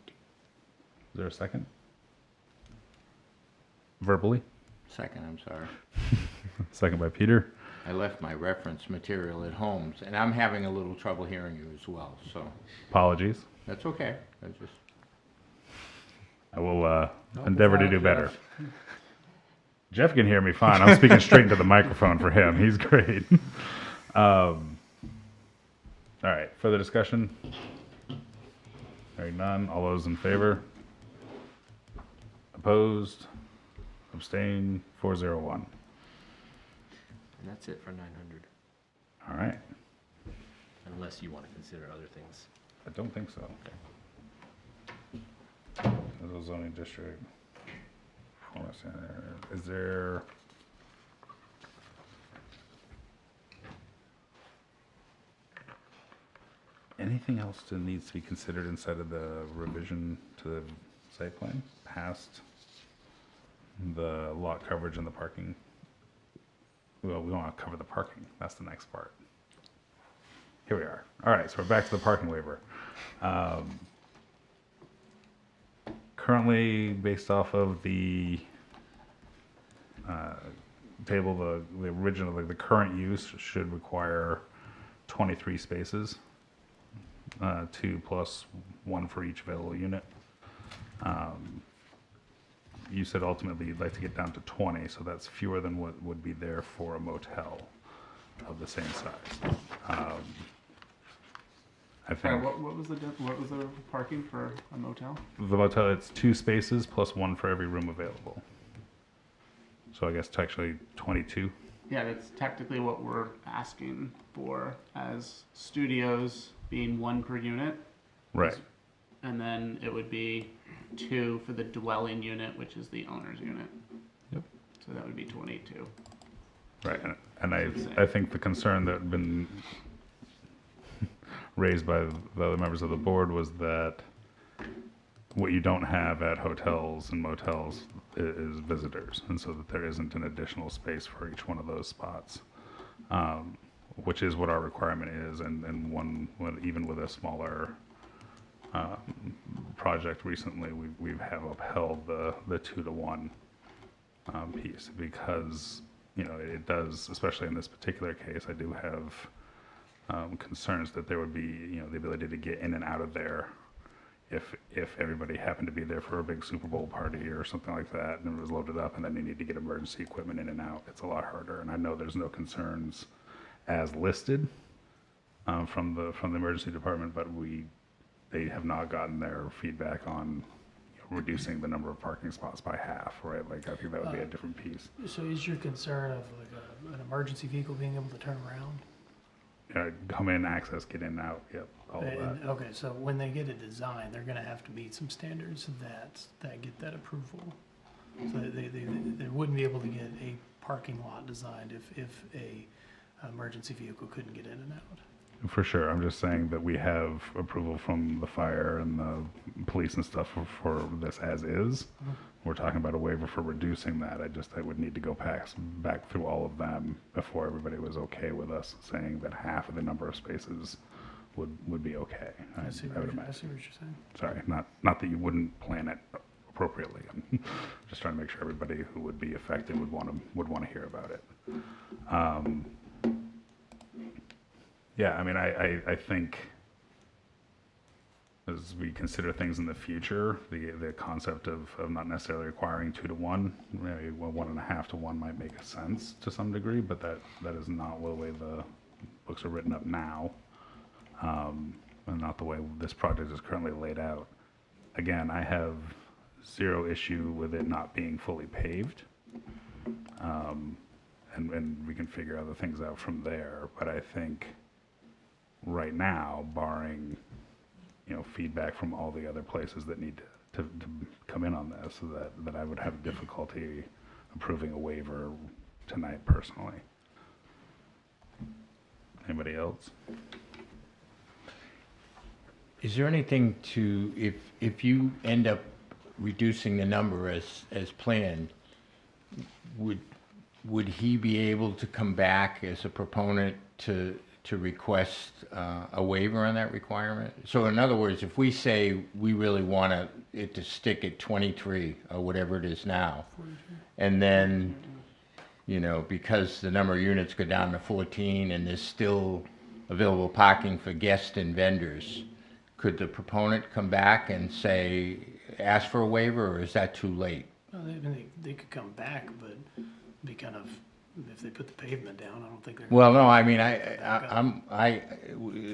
Speaker 4: Is there a second? Verbally?
Speaker 8: Second, I'm sorry.
Speaker 4: Second by Peter.
Speaker 8: I left my reference material at home, and I'm having a little trouble hearing you as well, so
Speaker 4: Apologies.
Speaker 8: that's okay.
Speaker 4: I will endeavor to do better. Jeff can hear me fine. I'm speaking straight into the microphone for him. He's great. All right, further discussion? Hearing none. All those in favor? Opposed? Abstain? 401.
Speaker 1: And that's it for 900,
Speaker 4: All right.
Speaker 1: unless you want to consider other things.
Speaker 4: I don't think so. Little zoning district. Is there? Anything else that needs to be considered inside of the revision to the site plan past the lot coverage and the parking? Well, we want to cover the parking. That's the next part. Here we are. All right, so we're back to the parking waiver. Currently, based off of the table, the original, the current use should require 23 spaces, 2 plus 1 for each available unit. You said ultimately you'd like to get down to 20, so that's fewer than what would be there for a motel of the same size. I
Speaker 5: Sorry,
Speaker 4: think
Speaker 5: what was the parking for a motel?
Speaker 4: the motel, it's 2 spaces plus 1 for every room available. So I guess technically 22.
Speaker 5: Yeah, that's technically what we're asking for as studios being 1 per unit.
Speaker 4: Right.
Speaker 5: And then it would be 2 for the dwelling unit, which is the owner's unit.
Speaker 4: Yep.
Speaker 5: So that would be 22.
Speaker 4: Right, and I think the concern that had been raised by the other members of the board was that what you don't have at hotels and motels is visitors, and so that there isn't an additional space for each one of those spots, which is what our requirement is, and even with a smaller project recently, we have upheld the 2-to-1 piece because, you know, it does, especially in this particular case, I do have concerns that there would be, you know, the ability to get in and out of there if everybody happened to be there for a big Super Bowl party or something like that, and it was loaded up, and then they need to get emergency equipment in and out. It's a lot harder, and I know there's no concerns as listed from the emergency department, but they have not gotten their feedback on, you know, reducing the number of parking spots by half, right? Like, I think that would be a different piece.
Speaker 3: So is your concern of like an emergency vehicle being able to turn around?
Speaker 4: Come in, access, get in and out, yep, all of that.
Speaker 3: And, okay, so when they get a design, they're gonna have to meet some standards that get that approval. So they wouldn't be able to get a parking lot designed if a emergency vehicle couldn't get in and out.
Speaker 4: For sure, I'm just saying that we have approval from the fire and the police and stuff for this as is. We're talking about a waiver for reducing that. I would need to go back through all of them before everybody was okay with us saying that half of the number of spaces would be okay.
Speaker 3: I see what you're saying.
Speaker 4: Sorry, not that you wouldn't plan it appropriately. I'm just trying to make sure everybody who would be affected would want to hear about it. Yeah, I mean, I think as we consider things in the future, the concept of not necessarily requiring 2-to-1, maybe 1.5-to-1 might make sense to some degree, but that is not the way the books are written up now, and not the way this project is currently laid out. Again, I have zero issue with it not being fully paved, and we can figure other things out from there, but I think right now, barring, you know, feedback from all the other places that need to come in on this, so that I would have difficulty approving a waiver tonight personally. Anybody else?
Speaker 8: Is there anything to, if you end up reducing the number as planned, would he be able to come back as a proponent to request a waiver on that requirement? So in other words, if we say we really want it to stick at 23 or whatever it is now, and then, you know, because the number of units go down to 14 and there's still available parking for guests and vendors, could the proponent come back and say, ask for a waiver, or is that too late?
Speaker 3: No, they could come back, but it'd be kind of, if they put the pavement down, I don't think they're.
Speaker 8: Well, no, I mean,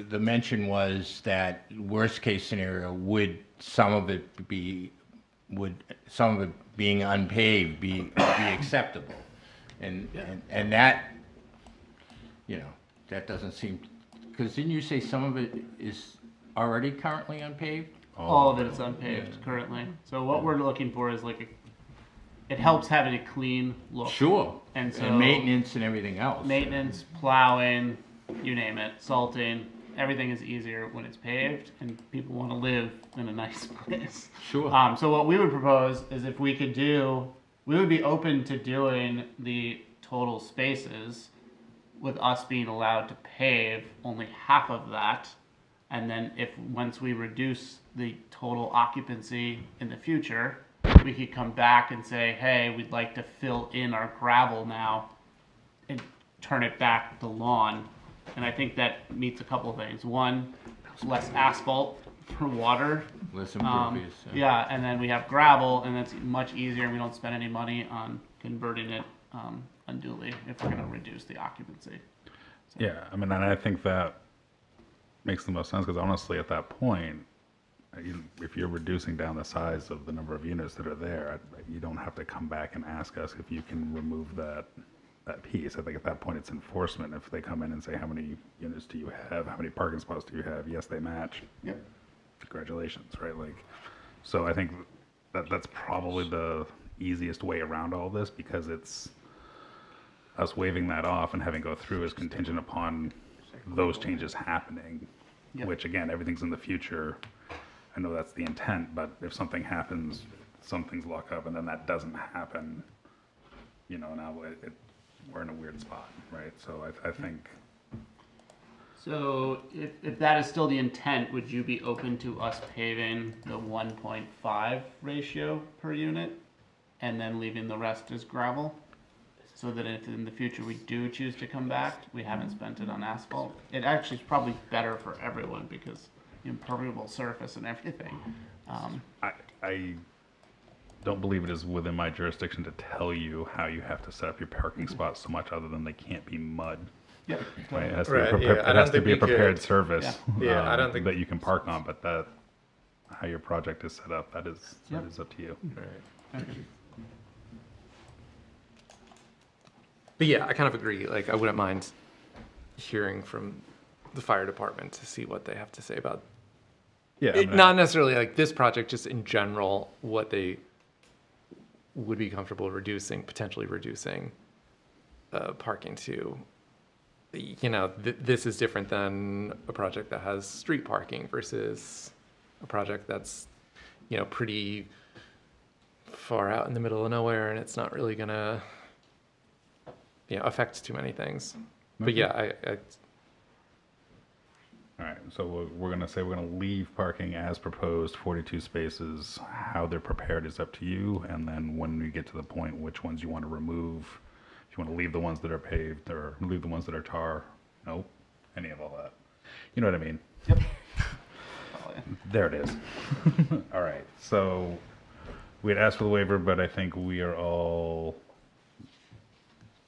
Speaker 8: the mention was that worst case scenario, would some of it being unpaved be acceptable? And that, you know, that doesn't seem, because didn't you say some of it is already currently unpaved?
Speaker 5: All of it is unpaved currently. So what we're looking for is it helps having a clean look.
Speaker 8: Sure.
Speaker 5: And so
Speaker 8: maintenance and everything else.
Speaker 5: Maintenance, plowing, you name it, salting, everything is easier when it's paved, and people want to live in a nice place.
Speaker 8: Sure.
Speaker 5: So what we would propose is if we could we would be open to doing the total spaces with us being allowed to pave only half of that. And then once we reduce the total occupancy in the future, we could come back and say, hey, we'd like to fill in our gravel now and turn it back to lawn. And I think that meets a couple of things. One, less asphalt for water.
Speaker 8: Less impervious.
Speaker 5: Yeah, and then we have gravel, and that's much easier, and we don't spend any money on converting it unduly if we're going to reduce the occupancy.
Speaker 4: Yeah, I mean, and I think that makes the most sense, because honestly, at that point, if you're reducing down the size of the number of units that are there, you don't have to come back and ask us if you can remove that piece. I think at that point it's enforcement. If they come in and say, how many units do you have? How many parking spots do you have? Yes, they match.
Speaker 5: Yep.
Speaker 4: Congratulations, right? So I think that's probably the easiest way around all this, because it's us waiving that off and having go through is contingent upon those changes happening,
Speaker 5: Yep.
Speaker 4: which again, everything's in the future. I know that's the intent, but if something happens, some things lock up, and then that doesn't happen, you know, now we're in a weird spot, right? So I think,
Speaker 5: So if that is still the intent, would you be open to us paving the 1.5 ratio per unit and then leaving the rest as gravel? So that if in the future we do choose to come back, we haven't spent it on asphalt. It actually is probably better for everyone because impermeable surface and everything.
Speaker 4: I don't believe it is within my jurisdiction to tell you how you have to set up your parking spots so much, other than they can't be mud.
Speaker 5: Yep.
Speaker 4: Right, it has to
Speaker 7: Right,
Speaker 4: be, a
Speaker 7: yeah, I
Speaker 4: it
Speaker 7: don't
Speaker 4: has to
Speaker 7: think
Speaker 4: be a
Speaker 7: we could-
Speaker 4: prepared service.
Speaker 7: Yeah, I don't think-
Speaker 4: that you can park on, but that, how your project is set up, that is up to you.
Speaker 7: Right. But yeah, I kind of agree. Like, I wouldn't mind hearing from the fire department to see what they have to say about
Speaker 4: Yeah,
Speaker 7: it, not necessarily like this project, just in general, what they would be comfortable reducing, potentially reducing parking to. You know, this is different than a project that has street parking versus a project that's, you know, pretty far out in the middle of nowhere, and it's not really gonna, you know, affect too many things. But yeah, I
Speaker 4: All right, so we're gonna say we're gonna leave parking as proposed, 42 spaces. How they're prepared is up to you, and then when we get to the point, which ones you want to remove, if you want to leave the ones that are paved or leave the ones that are tar, nope, any of all that. You know what I mean?
Speaker 5: Yep. Oh, yeah.
Speaker 4: There it is. All right, so we had asked for the waiver, but I think we are all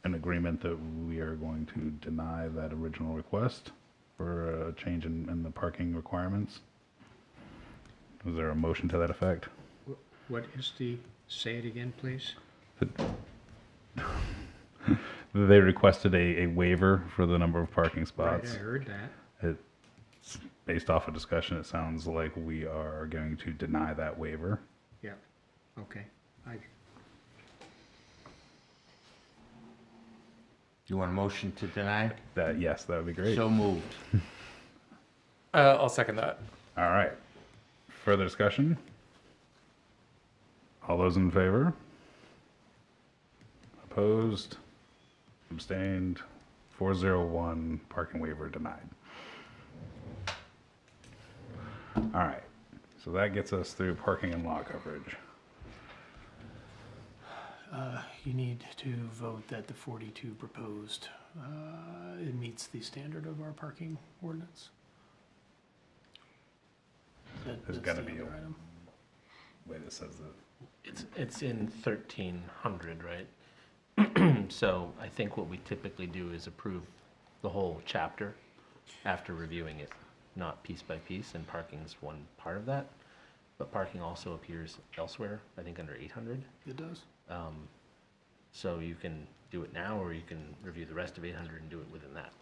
Speaker 4: in agreement that we are going to deny that original request for a change in the parking requirements. Is there a motion to that effect?
Speaker 2: What is the, say it again, please?
Speaker 4: They requested a waiver for the number of parking
Speaker 2: Right,
Speaker 4: spots.
Speaker 2: I heard that.
Speaker 4: It's based off of discussion, it sounds like we are going to deny that waiver.
Speaker 2: Yeah, okay.
Speaker 8: You want a motion to deny?
Speaker 4: That, yes, that would be great.
Speaker 8: So moved.
Speaker 7: I'll second that.
Speaker 4: All right. Further discussion? All those in favor? Opposed? Abstained? 401, parking waiver denied. All right. So that gets us through parking and lot coverage.
Speaker 3: You need to vote that the 42 proposed, it meets the standard of our parking ordinance.
Speaker 4: There's
Speaker 3: That's
Speaker 4: gotta
Speaker 3: the
Speaker 4: be a-
Speaker 3: other item.
Speaker 4: Way that says that.
Speaker 1: It's in 1300, right? So I think what we typically do is approve the whole chapter after reviewing it, not piece by piece, and parking's one part of that. But parking also appears elsewhere, I think under 800.
Speaker 3: It does?
Speaker 1: So you can do it now, or you can review the rest of 800 and do it within that.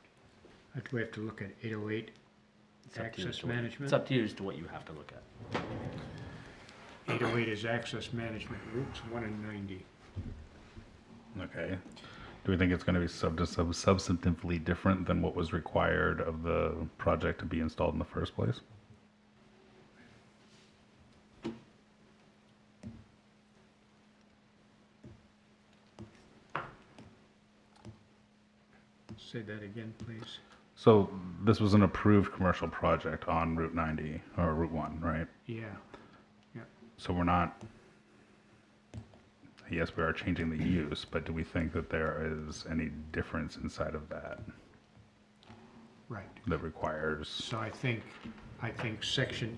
Speaker 2: Do we have to look at 808
Speaker 1: It's up to you as
Speaker 2: access
Speaker 1: to what-
Speaker 2: management?
Speaker 1: It's up to you as to what you have to look at.
Speaker 2: 808 is access management, routes 1 and 90.
Speaker 4: Okay. Do we think it's going to be substantively different than what was required of the project to be installed in the first place?
Speaker 2: Say that again, please.
Speaker 4: So this was an approved commercial project on Route 90 or Route 1, right?
Speaker 2: Yeah,
Speaker 4: So we're not, yes, we are changing the use, but do we think that there is any difference inside of that
Speaker 2: right.
Speaker 4: that requires?
Speaker 2: So I think section,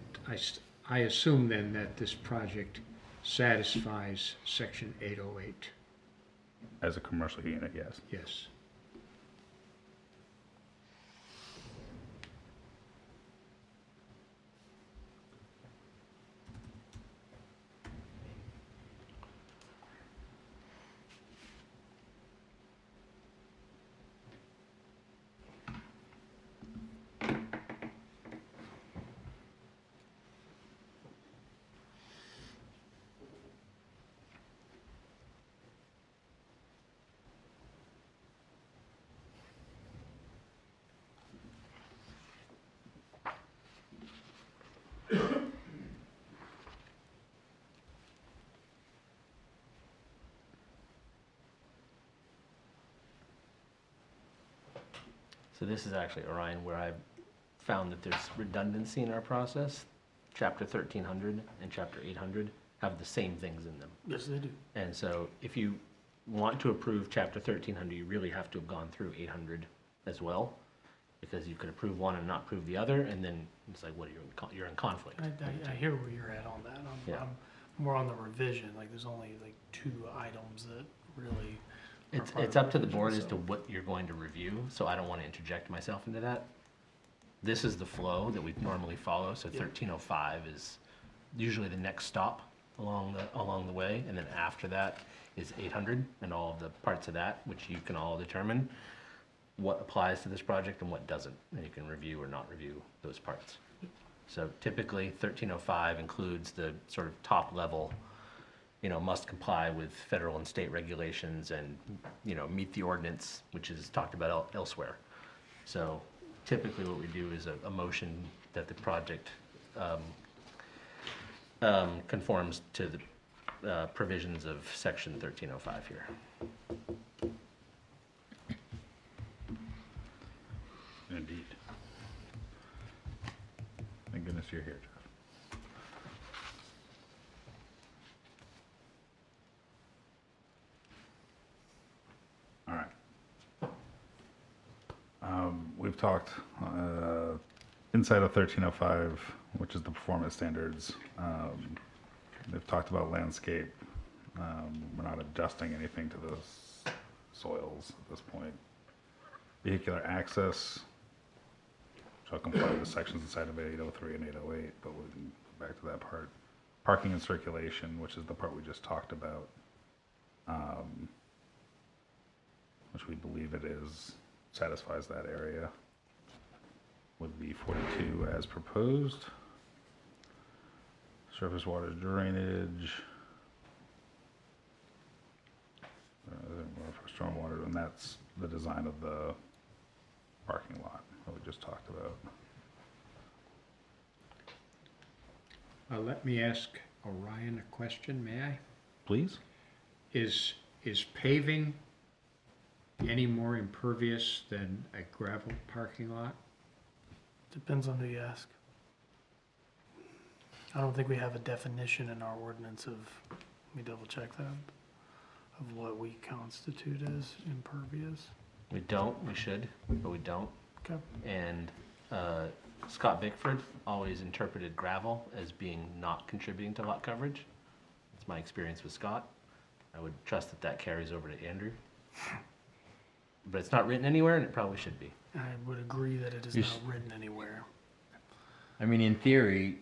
Speaker 2: I assume then that this project satisfies section 808,
Speaker 4: As a commercial unit, yes.
Speaker 2: yes.
Speaker 1: So this is actually, Orion, where I've found that there's redundancy in our process. Chapter 1300 and chapter 800 have the same things in them.
Speaker 3: Yes, they do.
Speaker 1: And so if you want to approve chapter 1300, you really have to have gone through 800 as well, because you could approve one and not approve the other, and then it's like, what, you're in conflict.
Speaker 3: I hear where you're at on that.
Speaker 1: Yeah.
Speaker 3: I'm more on the revision, like there's only like 2 items that really. are part
Speaker 1: It's
Speaker 3: of
Speaker 1: up to the
Speaker 3: revision,
Speaker 1: board as
Speaker 3: so-
Speaker 1: to what you're going to review, so I don't want to interject myself into that. This is the flow that we normally follow, so
Speaker 3: Yeah.
Speaker 1: 1305 is usually the next stop along the way, and then after that is 800 and all of the parts of that, which you can all determine what applies to this project and what doesn't, and you can review or not review those parts. So typically, 1305 includes the sort of top level, must comply with federal and state regulations and, meet the ordinance, which is talked about elsewhere. So typically what we do is a motion that the project conforms to the provisions of section 1305 here.
Speaker 4: Indeed. Thank goodness you're here, Jeff. All right. We've talked inside of 1305, which is the performance standards. They've talked about landscape. We're not adjusting anything to the soils at this point. Vehicular access shall comply with the sections inside of 803 and 808, but we'll go back to that part. Parking and circulation, which is the part we just talked about, which we believe it is, satisfies that area, would be 42 as proposed. Surface water drainage, for stormwater, and that's the design of the parking lot that we just talked about.
Speaker 2: Let me ask Orion a question, may I?
Speaker 4: Please?
Speaker 2: Is paving any more impervious than a gravel parking lot?
Speaker 3: Depends on who you ask. I don't think we have a definition in our ordinance of, let me double check that, of what we constitute as impervious.
Speaker 1: We don't, we should, but we don't.
Speaker 3: Okay.
Speaker 1: And Scott Bickford always interpreted gravel as being not contributing to lot coverage. That's my experience with Scott. I would trust that that carries over to Andrew. But it's not written anywhere, and it probably should be.
Speaker 3: I would agree that it is
Speaker 8: You
Speaker 3: not
Speaker 8: s-
Speaker 3: written anywhere.
Speaker 8: I mean, in theory,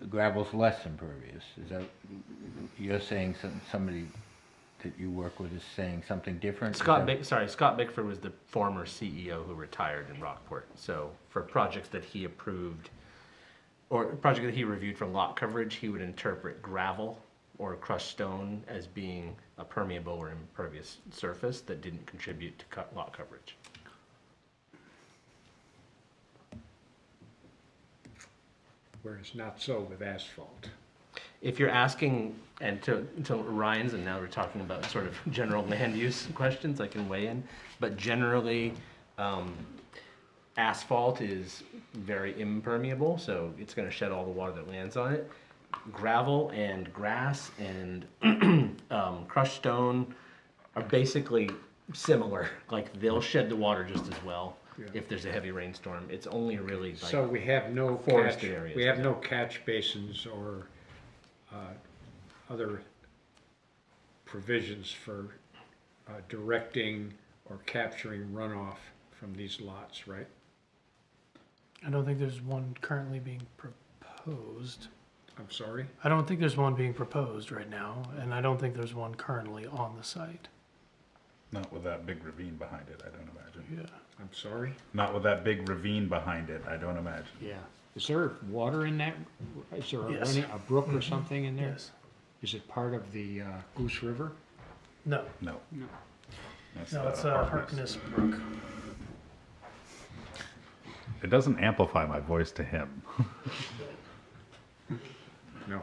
Speaker 8: gravel's less impervious. Is that, you're saying somebody that you work with is saying something different? Is that-
Speaker 1: Scott Bickford was the former CEO who retired in Rockport. So for projects that he approved, or a project that he reviewed for lot coverage, he would interpret gravel or crushed stone as being a permeable or impervious surface that didn't contribute to lot coverage.
Speaker 2: Whereas not so with asphalt.
Speaker 1: If you're asking, and to Ryan's, and now we're talking about sort of general land use questions, I can weigh in, but generally, asphalt is very impermeable, so it's gonna shed all the water that lands on it. Gravel and grass and crushed stone are basically similar, like they'll shed the water just as well
Speaker 2: Yeah.
Speaker 1: if there's a heavy rainstorm. It's only really like.
Speaker 2: So we have no catch,
Speaker 1: forested areas,
Speaker 2: we have
Speaker 1: yeah.
Speaker 2: no catch basins or other provisions for directing or capturing runoff from these lots, right?
Speaker 3: I don't think there's one currently being proposed.
Speaker 2: I'm sorry?
Speaker 3: I don't think there's one being proposed right now, and I don't think there's one currently on the site.
Speaker 4: Not with that big ravine behind it, I don't imagine.
Speaker 3: Yeah.
Speaker 2: I'm sorry?
Speaker 4: Not with that big ravine behind it, I don't imagine.
Speaker 2: Yeah. Is there water in that? Is there
Speaker 3: Yes.
Speaker 2: a brook or something in there?
Speaker 3: Yes.
Speaker 2: Is it part of the Goose River?
Speaker 3: No.
Speaker 4: No.
Speaker 2: No.
Speaker 4: That's
Speaker 3: No,
Speaker 4: the
Speaker 3: it's
Speaker 4: Harkness.
Speaker 3: Harkness Brook.
Speaker 4: It doesn't amplify my voice to him.
Speaker 2: No,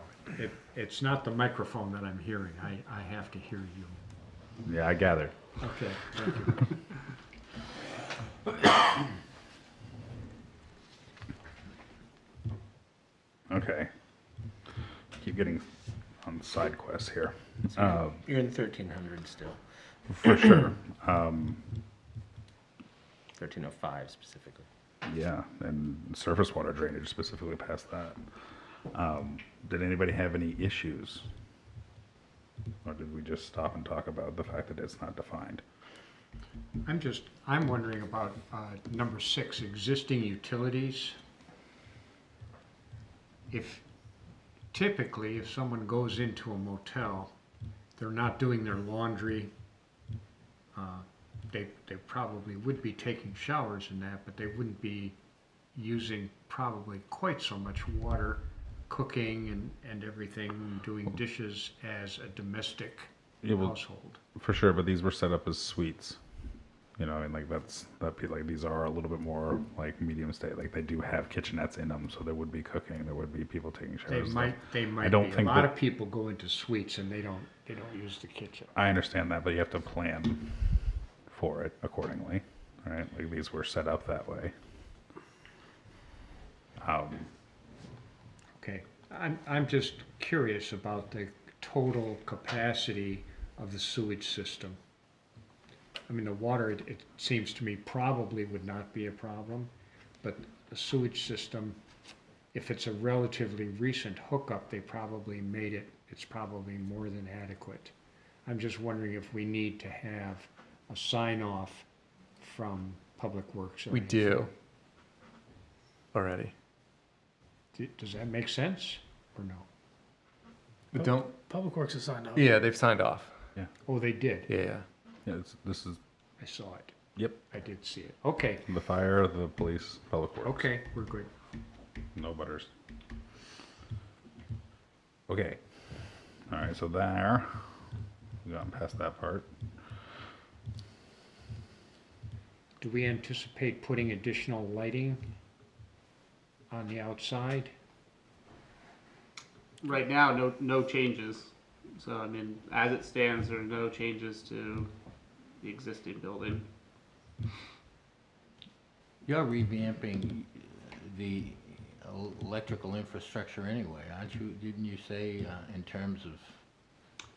Speaker 2: it's not the microphone that I'm hearing. I have to hear you.
Speaker 4: Yeah, I gathered.
Speaker 2: Okay, thank you.
Speaker 4: getting on side quests here.
Speaker 1: You're in 1300 still,
Speaker 4: For sure.
Speaker 1: 1305 specifically.
Speaker 4: Yeah, and surface water drainage specifically past that. Did anybody have any issues? Or did we just stop and talk about the fact that it's not defined?
Speaker 2: I'm wondering about number 6, existing utilities. Typically, if someone goes into a motel, they're not doing their laundry. They probably would be taking showers in that, but they wouldn't be using probably quite so much water, cooking and everything, doing dishes as a domestic
Speaker 4: Yeah, well,
Speaker 2: household.
Speaker 4: for sure, but these were set up as suites. You know, and like that'd be like these are a little bit more like medium state. Like they do have kitchenettes in them, so there would be cooking, there would be people taking showers.
Speaker 2: They might
Speaker 4: don't
Speaker 2: be. A
Speaker 4: think
Speaker 2: lot
Speaker 4: that-
Speaker 2: of people go into suites and they don't use the kitchen.
Speaker 4: I understand that, but you have to plan for it accordingly, right? Like these were set up that way.
Speaker 2: Okay, I'm just curious about the total capacity of the sewage system. I mean, the water, it seems to me probably would not be a problem, but the sewage system, if it's a relatively recent hookup, they probably made it, it's probably more than adequate. I'm just wondering if we need to have a sign-off from Public Works. Or
Speaker 7: We
Speaker 2: anything.
Speaker 7: do already.
Speaker 2: Does that make sense, or no?
Speaker 7: But don't.
Speaker 3: Public Works is signed off.
Speaker 7: Yeah, they've signed off.
Speaker 2: Oh, they did?
Speaker 7: Yeah.
Speaker 4: Yeah, this is,
Speaker 2: I saw it.
Speaker 4: yep,
Speaker 2: I did see it. Okay,
Speaker 4: the fire, the police, public works.
Speaker 2: okay, we're good.
Speaker 4: No butters. Okay. All right, so there, we got past that part.
Speaker 2: Do we anticipate putting additional lighting on the outside?
Speaker 5: Right now, no changes. So, I mean, as it stands, there are no changes to the existing building.
Speaker 8: You're revamping the electrical infrastructure anyway, aren't you? Didn't you say in terms of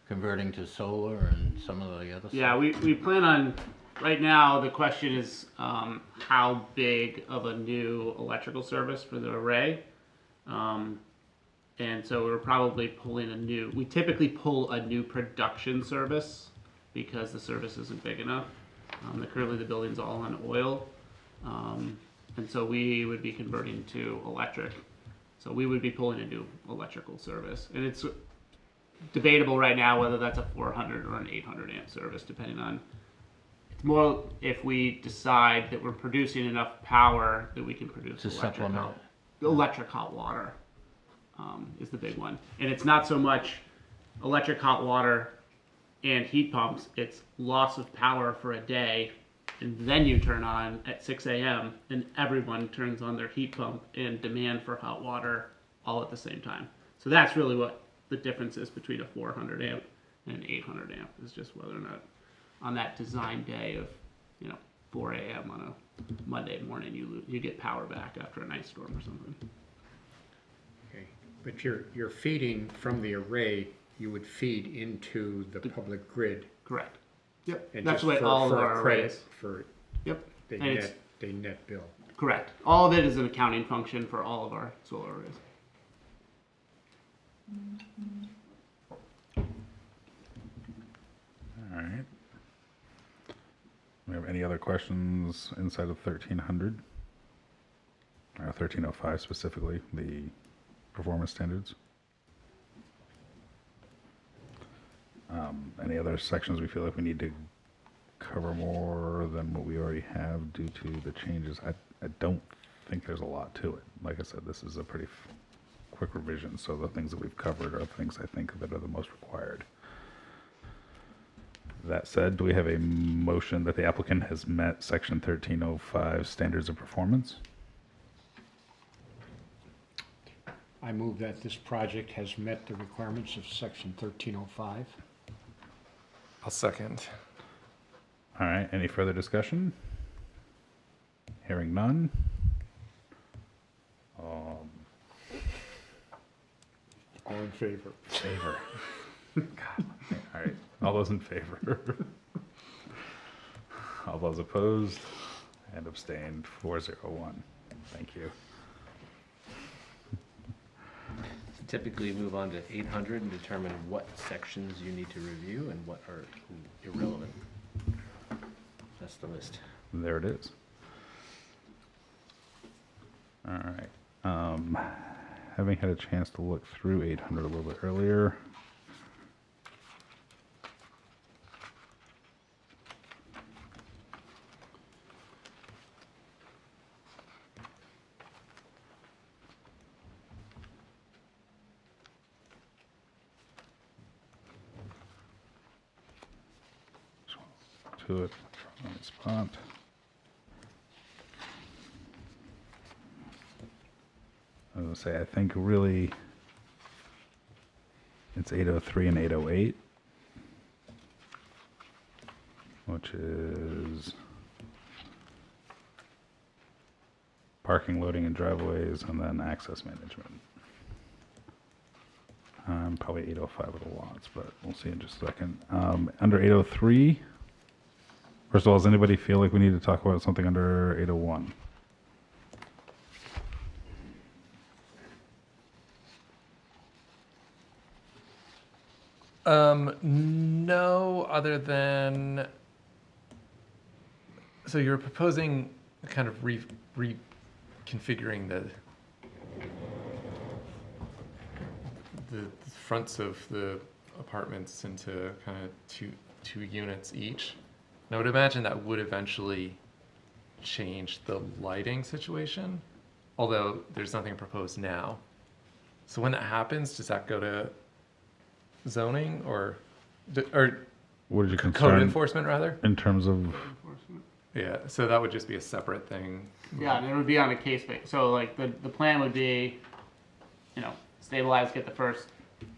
Speaker 8: converting to solar and some of the other stuff?
Speaker 5: Yeah, we plan on, right now, the question is how big of a new electrical service for the array. And so we're probably pulling we typically pull a new production service because the service isn't big enough. Currently the building's all on oil. And so we would be converting to electric. So we would be pulling a new electrical service. And it's debatable right now whether that's a 400 or an 800 amp service, depending on, it's more if we decide that we're producing enough power that we can produce
Speaker 8: To supplement.
Speaker 5: electric hot water. Is the big one. And it's not so much electric hot water and heat pumps, it's loss of power for a day, and then you turn on at 6 a.m. and everyone turns on their heat pump and demand for hot water all at the same time. So that's really what the difference is between a 400 amp and an 800 amp, is just whether or not on that design day of 4 a.m. on a Monday morning you get power back after an ice storm or something.
Speaker 2: Okay, but you're feeding from the array, you would feed into the public grid.
Speaker 5: Correct. Yep.
Speaker 2: And
Speaker 5: That's
Speaker 2: just
Speaker 5: what all
Speaker 2: for
Speaker 5: of
Speaker 2: a
Speaker 5: our
Speaker 2: credit
Speaker 5: arrays.
Speaker 2: for
Speaker 5: Yep.
Speaker 2: they
Speaker 5: And it's
Speaker 2: net bill.
Speaker 5: correct. All of it is an accounting function for all of our solar arrays.
Speaker 4: All right. We have any other questions inside of 1300? Or 1305 specifically, the performance standards? Any other sections we feel like we need to cover more than what we already have due to the changes? I don't think there's a lot to it. Like I said, this is a pretty quick revision, so the things that we've covered are things I think that are the most required. That said, do we have a motion that the applicant has met section 1305 standards of performance?
Speaker 2: I move that this project has met the requirements of section 1305.
Speaker 7: I'll second.
Speaker 4: All right, any further discussion? Hearing none.
Speaker 2: All in favor?
Speaker 4: Favor. God. All right. All those in favor? All those opposed and abstained, 401. Thank you.
Speaker 1: Typically move on to 800 and determine what sections you need to review and what are irrelevant. That's the list.
Speaker 4: There it is. All right. Having had a chance to look through 800 a little bit earlier. To it, on the spot. I was gonna say, I think really it's 803 and 808, which is parking, loading, and driveways, and then access management. Probably 805 with the lots, but we'll see in just a second. Under 803, first of all, does anybody feel like we need to talk about something under 801?
Speaker 7: No, other than, so you're proposing kind of reconfiguring the fronts of the apartments into kind of two units each. And I would imagine that would eventually change the lighting situation, although there's nothing proposed now. So when that happens, does that go to zoning or
Speaker 4: What is your
Speaker 7: code
Speaker 4: concern
Speaker 7: enforcement rather?
Speaker 4: in terms of,
Speaker 7: Yeah, so that would just be a separate thing.
Speaker 5: Yeah, and it would be on a case basis. So like the plan would be, stabilize, get the first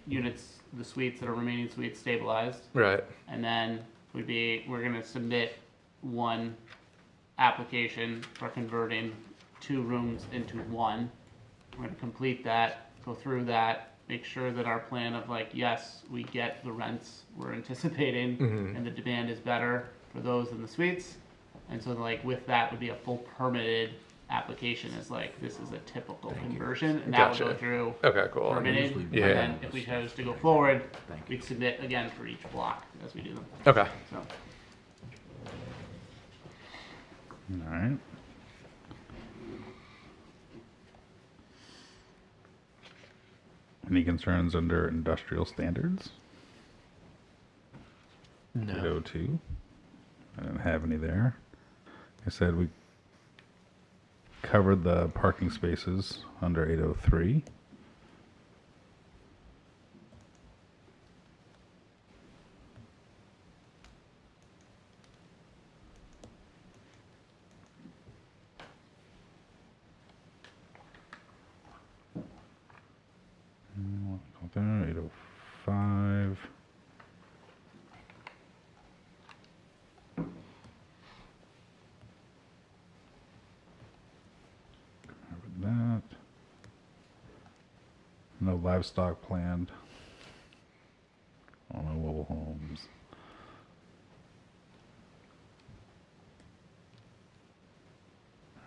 Speaker 5: units, the suites that are remaining suites stabilized,
Speaker 7: Right.
Speaker 5: and then we're gonna submit one application for converting 2 rooms into 1. We're gonna complete that, go through that, make sure that our plan of like, yes, we get the rents we're anticipating, and the demand is better for those in the suites. And so like with that would be a full permitted application as like, this is a typical conversion, and that would go
Speaker 7: Gotcha.
Speaker 5: through
Speaker 7: Okay, cool.
Speaker 5: permitted.
Speaker 7: Yeah.
Speaker 5: And then if we chose to go forward, we'd submit again for each block as we do them,
Speaker 7: Okay.
Speaker 5: so.
Speaker 4: all right. Any concerns under industrial standards?
Speaker 7: No.
Speaker 4: 802. I didn't have any there. Like I said, we covered the parking spaces under 803. There, 805. Covered that. No livestock planned. Oh, no mobile homes.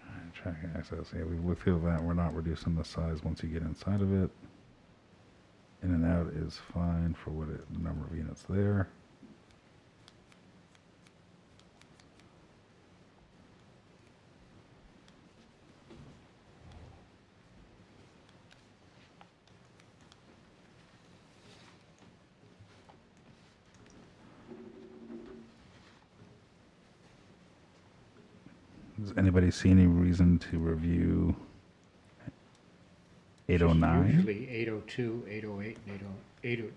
Speaker 4: Alright, tracking access. Yeah, we looked through that. We're not reducing the size once you get inside of it. In and out is fine for the number of units there. Does anybody see any reason to review 809?
Speaker 2: Usually 802, 808, and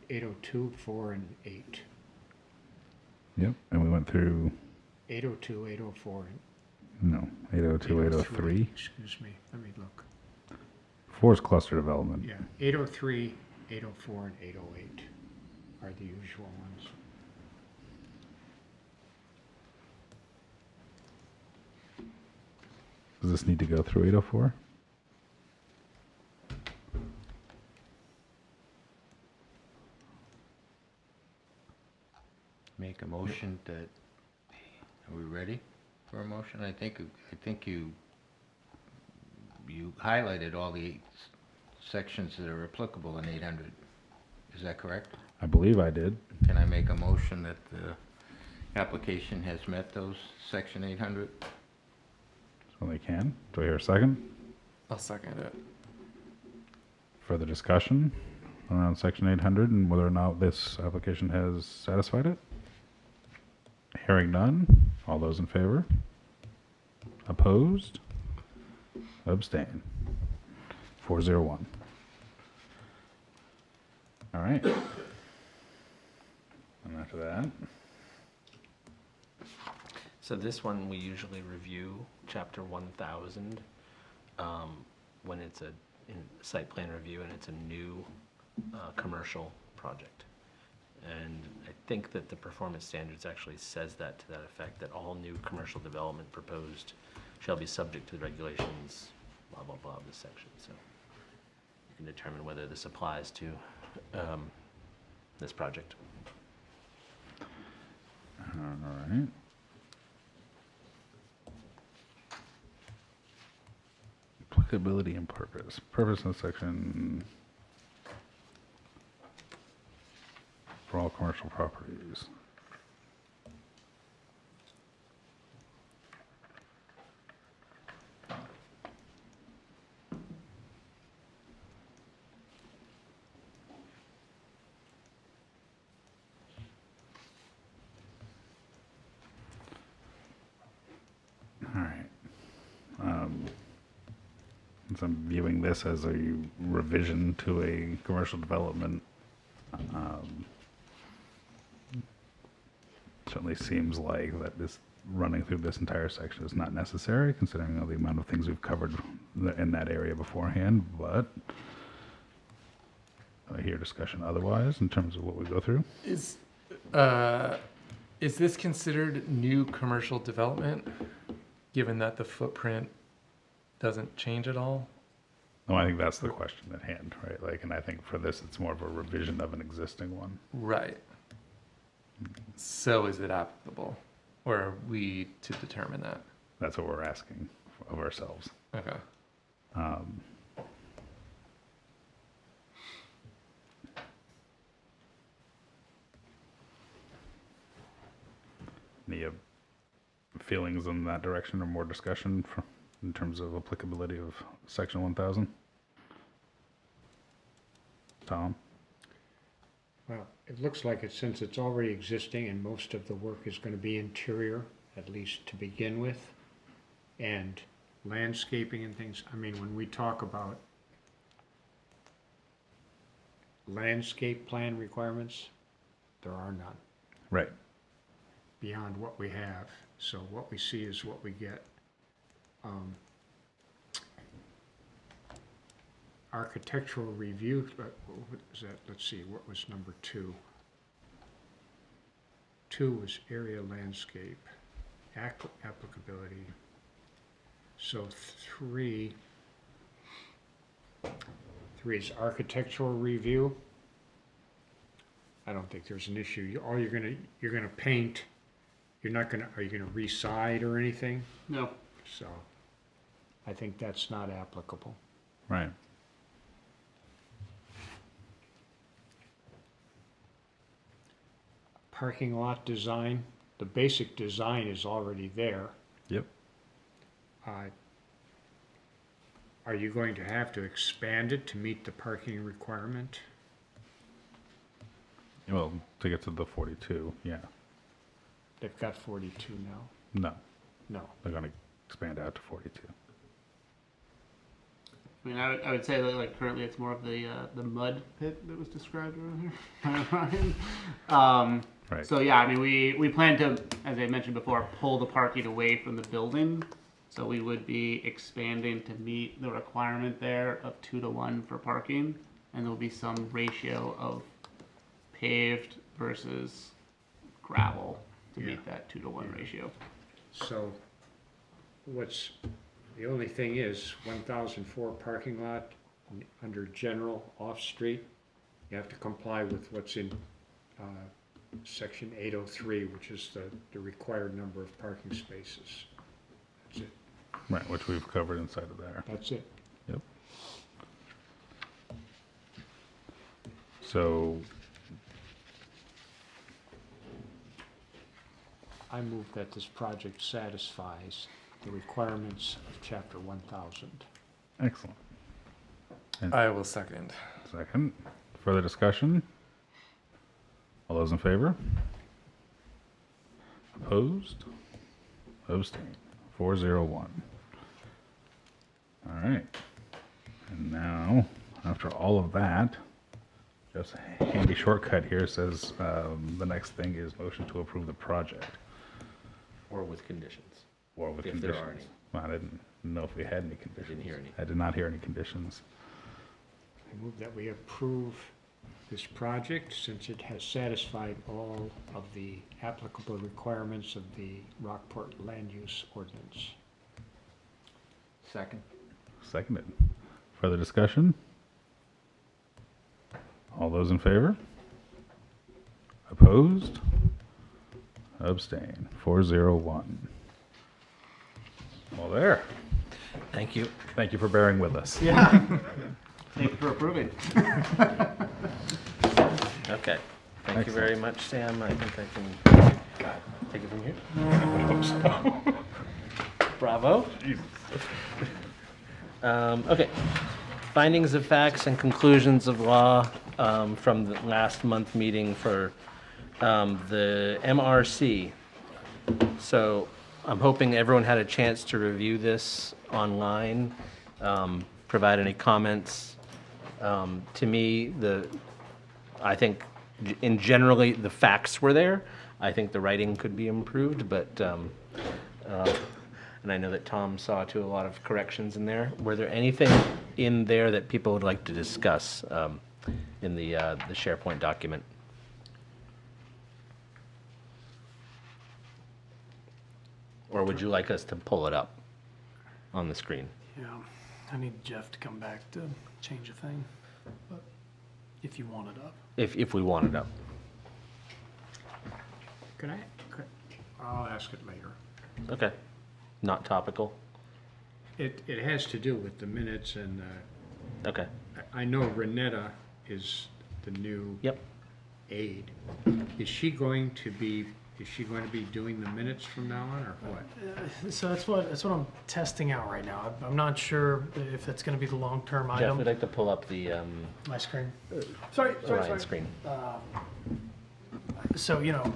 Speaker 2: 802, 4, and 8.
Speaker 4: Yep, and we went through,
Speaker 2: 802, 804, and
Speaker 4: no, 802, 803.
Speaker 2: Excuse me, let me look.
Speaker 4: 4 is cluster development.
Speaker 2: Yeah, 803, 804, and 808 are the usual ones.
Speaker 4: Does this need to go through 804?
Speaker 8: motion that, are we ready for a motion? I think you highlighted all the sections that are applicable in 800. Is that correct?
Speaker 4: I believe I did.
Speaker 8: Can I make a motion that the application has met those section 800?
Speaker 4: So they can. Do I hear a second?
Speaker 7: I'll second it.
Speaker 4: Further discussion around section 800 and whether or not this application has satisfied it? Hearing none. All those in favor? Opposed? Abstain. 401. All right. And after that,
Speaker 1: So this one, we usually review chapter 1000 when it's a site plan review and it's a new commercial project. And I think that the performance standards actually says that to that effect, that all new commercial development proposed shall be subject to the regulations, blah, blah, blah, of this section. So you can determine whether this applies to this project.
Speaker 4: all right. Applicability and purpose. Purpose in section for all commercial properties. All right. Since I'm viewing this as a revision to a commercial development, certainly seems like that this running through this entire section is not necessary, considering all the amount of things we've covered in that area beforehand. But I hear discussion otherwise in terms of what we go through.
Speaker 7: Is this considered new commercial development, given that the footprint doesn't change at all?
Speaker 4: No, I think that's the question at hand, right? Like, and I think for this, it's more of a revision of an existing one.
Speaker 7: Right. So is it applicable? Or are we to determine that?
Speaker 4: That's what we're asking of ourselves.
Speaker 7: Okay.
Speaker 4: Any feelings in that direction or more discussion in terms of applicability of section 1000? Tom?
Speaker 2: Well, it looks like it, since it's already existing and most of the work is going to be interior, at least to begin with, and landscaping and things. I mean, when we talk about landscape plan requirements, there are none
Speaker 4: Right.
Speaker 2: beyond what we have. So what we see is what we get. Architectural review, but what is that? Let's see, what was number 2? 2 was area landscape, applicability. So 3 is architectural review. I don't think there's an issue. All you're gonna paint. Are you gonna re-side or anything?
Speaker 5: No.
Speaker 2: So I think that's not applicable.
Speaker 4: Right.
Speaker 2: Parking lot design, the basic design is already there.
Speaker 4: Yep.
Speaker 2: Are you going to have to expand it to meet the parking requirement?
Speaker 4: Well, to get to the 42, yeah.
Speaker 2: They've got 42 now.
Speaker 4: No,
Speaker 2: No.
Speaker 4: they're going to expand out to 42.
Speaker 5: I mean, I would say that, like, currently it's more of the mud pit that was described earlier by Ryan.
Speaker 4: Right.
Speaker 5: So yeah, I mean, we plan to, as I mentioned before, pull the parking away from the building. So we would be expanding to meet the requirement there of 2-to-1 for parking, and there'll be some ratio of paved versus gravel to
Speaker 2: Yeah.
Speaker 5: meet that 2-to-1 ratio.
Speaker 2: So the only thing is 1004 parking lot under general off-street, you have to comply with what's in section 803, which is the required number of parking spaces. That's it.
Speaker 4: Right, which we've covered inside of there.
Speaker 2: That's it.
Speaker 4: Yep. So,
Speaker 2: I move that this project satisfies the requirements of chapter 1000.
Speaker 4: excellent.
Speaker 7: I will second.
Speaker 4: Second. Further discussion? All those in favor? Opposed? Abstained. 401. All right. And now, after all of that, just a handy shortcut here says the next thing is motion to approve the project.
Speaker 1: Or with conditions.
Speaker 4: Or with
Speaker 1: If there
Speaker 4: conditions.
Speaker 1: are any.
Speaker 4: Well, I didn't know if we had any conditions.
Speaker 1: didn't hear any.
Speaker 4: I did not hear any conditions.
Speaker 2: I move that we approve this project since it has satisfied all of the applicable requirements of the Rockport Land Use Ordinance.
Speaker 8: Second.
Speaker 4: Seconded. Further discussion? All those in favor? Opposed? Abstain. 401. Well, there.
Speaker 1: Thank you.
Speaker 4: Thank you for bearing with us.
Speaker 5: Yeah. Thank you for approving.
Speaker 1: Okay. Thank you
Speaker 4: Excellent.
Speaker 1: very much, Sam. I think I can take it from here. Bravo. Okay. Findings of facts and conclusions of law from the last month meeting for the MRC. So I'm hoping everyone had a chance to review this online, provide any comments. To me, I think in generally the facts were there. I think the writing could be improved, but and I know that Tom saw to a lot of corrections in there. Were there anything in there that people would like to discuss in the SharePoint document? Or would you like us to pull it up on the screen?
Speaker 3: Yeah, I need Jeff to come back to change a thing, but if you want it up.
Speaker 1: If we want it up.
Speaker 2: I'll ask it later.
Speaker 1: Okay. Not topical?
Speaker 2: It has to do with the minutes and,
Speaker 1: Okay.
Speaker 2: I know Renetta is the new
Speaker 1: Yep.
Speaker 2: aide. Is she going to be doing the minutes from now on, or what?
Speaker 3: So that's what I'm testing out right now. I'm not sure if it's going to be the long-term
Speaker 1: Jeff,
Speaker 3: item.
Speaker 1: we'd like to pull up the
Speaker 3: My screen. Sorry.
Speaker 1: Orion screen.
Speaker 3: So, you know,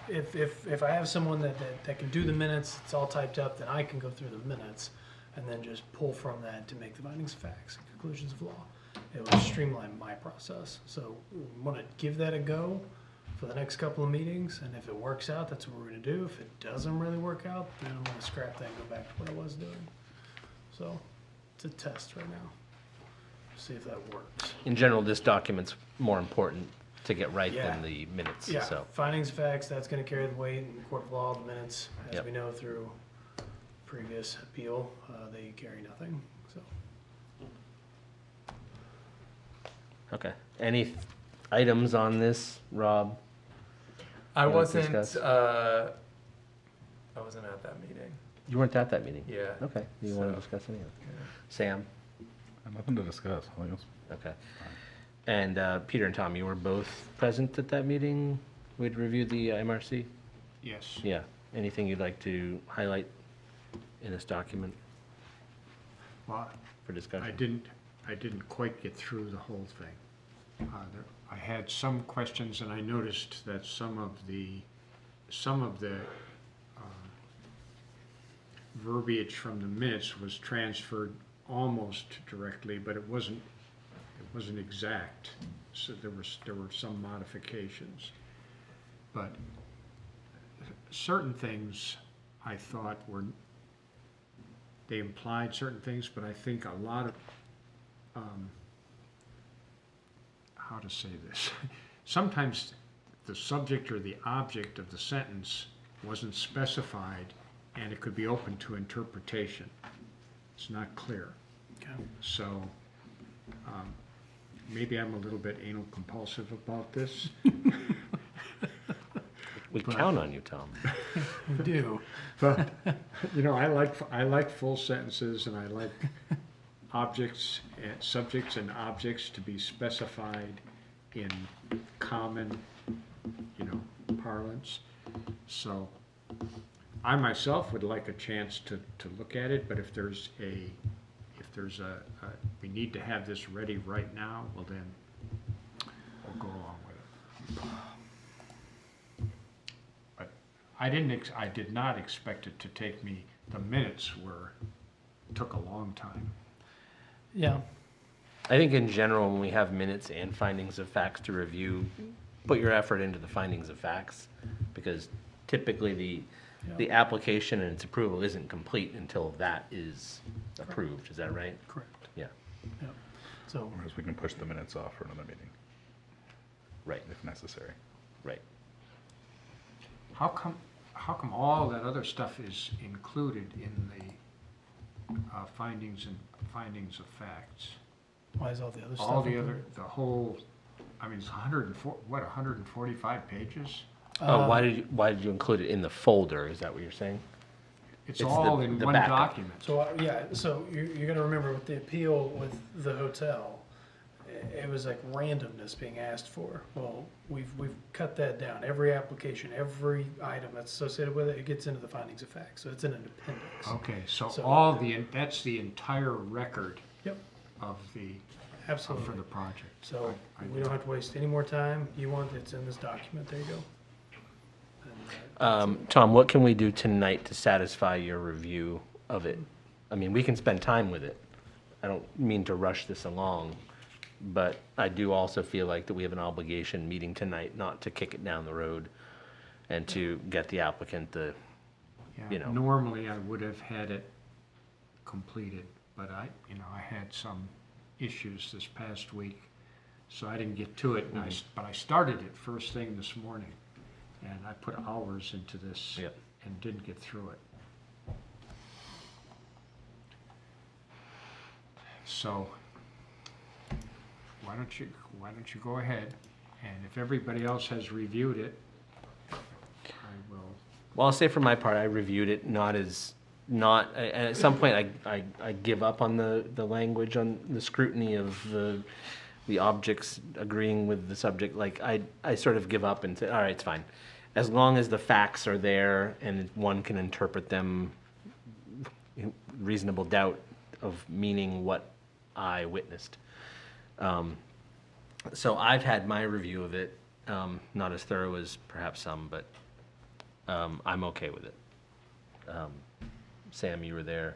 Speaker 3: if I have someone that can do the minutes, it's all typed up, then I can go through the minutes and then just pull from that to make the findings of facts and conclusions of law. It will streamline my process. So I want to give that a go for the next couple of meetings, and if it works out, that's what we're going to do. If it doesn't really work out, then I'm going to scrap that and go back to what I was doing. So it's a test right now. See if that works.
Speaker 1: In general, this document's more important to get right
Speaker 3: Yeah.
Speaker 1: than the minutes,
Speaker 3: Yeah,
Speaker 1: so.
Speaker 3: findings of facts, that's gonna carry the weight in court of law. The minutes, as
Speaker 1: Yep.
Speaker 3: we know through previous appeal, they carry nothing, so.
Speaker 1: Okay. Any items on this, Rob?
Speaker 7: I
Speaker 1: wanna
Speaker 7: wasn't.
Speaker 1: discuss?
Speaker 7: I wasn't at that meeting.
Speaker 1: You weren't at that meeting?
Speaker 7: Yeah.
Speaker 1: Okay. Do you want to
Speaker 7: So-
Speaker 1: discuss any of it? Sam?
Speaker 4: Nothing to discuss. I think it's
Speaker 1: Okay. And Peter and Tom, you were both present at that meeting? We'd reviewed the MRC?
Speaker 2: Yes.
Speaker 1: Yeah. Anything you'd like to highlight in this document
Speaker 2: Well,
Speaker 1: for discussion?
Speaker 2: I didn't quite get through the whole thing. I had some questions, and I noticed that some of the verbiage from the minutes was transferred almost directly, but it wasn't exact. So there were some modifications. But certain things I thought they implied certain things, but I think a lot of, how to say this? Sometimes the subject or the object of the sentence wasn't specified, and it could be open to interpretation. It's not clear.
Speaker 3: Okay.
Speaker 2: So, maybe I'm a little bit anal compulsive about this.
Speaker 1: We count on you, Tom.
Speaker 3: We do.
Speaker 2: But, I like full sentences, and I like subjects and objects to be specified in common, parlance. So I myself would like a chance to look at it, but if there's we need to have this ready right now, well then, we'll go along with it. But I did not expect it to take me, the minutes took a long time.
Speaker 3: Yeah.
Speaker 1: I think in general, when we have minutes and findings of facts to review, put your effort into the findings of facts, because typically the application and its approval isn't complete until that is approved. Is that right?
Speaker 3: Correct.
Speaker 1: Yeah,
Speaker 3: Yeah. So,
Speaker 4: Whereas we can push the minutes off for another meeting
Speaker 1: right,
Speaker 4: if necessary.
Speaker 1: right.
Speaker 2: How come all that other stuff is included in the findings of facts?
Speaker 3: why is all the other stuff?
Speaker 2: All the
Speaker 3: included?
Speaker 2: other, the whole, it's 145 pages?
Speaker 1: Oh, why did you include it in the folder? Is that what you're saying?
Speaker 2: It's
Speaker 1: It's
Speaker 2: all
Speaker 1: the-
Speaker 2: in
Speaker 1: the
Speaker 2: one
Speaker 1: backup.
Speaker 2: document.
Speaker 3: So, so you're gonna remember with the appeal with the hotel, it was like randomness being asked for. Well, we've cut that down. Every application, every item that's associated with it, it gets into the findings of facts, so it's in an appendix.
Speaker 2: Okay, so
Speaker 3: So-
Speaker 2: that's the entire record
Speaker 3: Yep,
Speaker 2: of for
Speaker 3: absolutely.
Speaker 2: the project.
Speaker 3: So
Speaker 2: I
Speaker 3: we don't have to waste any more time. You want, it's in this document, there you go. And,
Speaker 1: Tom, what can we do tonight to satisfy your review of it? I mean, we can spend time with it. I don't mean to rush this along, but I do also feel like that we have an obligation meeting tonight not to kick it down the road and to get the applicant the,
Speaker 2: Yeah, normally I would have had it completed, but I had some issues this past week, so I didn't get to it, but I started it first thing this morning, and I put hours into this
Speaker 1: Yep.
Speaker 2: and didn't get through it. So, why don't you go ahead, and if everybody else has reviewed it, I will.
Speaker 1: well, I'll say for my part, I reviewed it at some point I give up on the language on the scrutiny of the objects agreeing with the subject. Like I sort of give up and say, all right, it's fine. As long as the facts are there and one can interpret them in reasonable doubt of meaning what I witnessed. So I've had my review of it, not as thorough as perhaps some, but I'm okay with it. Sam, you were there.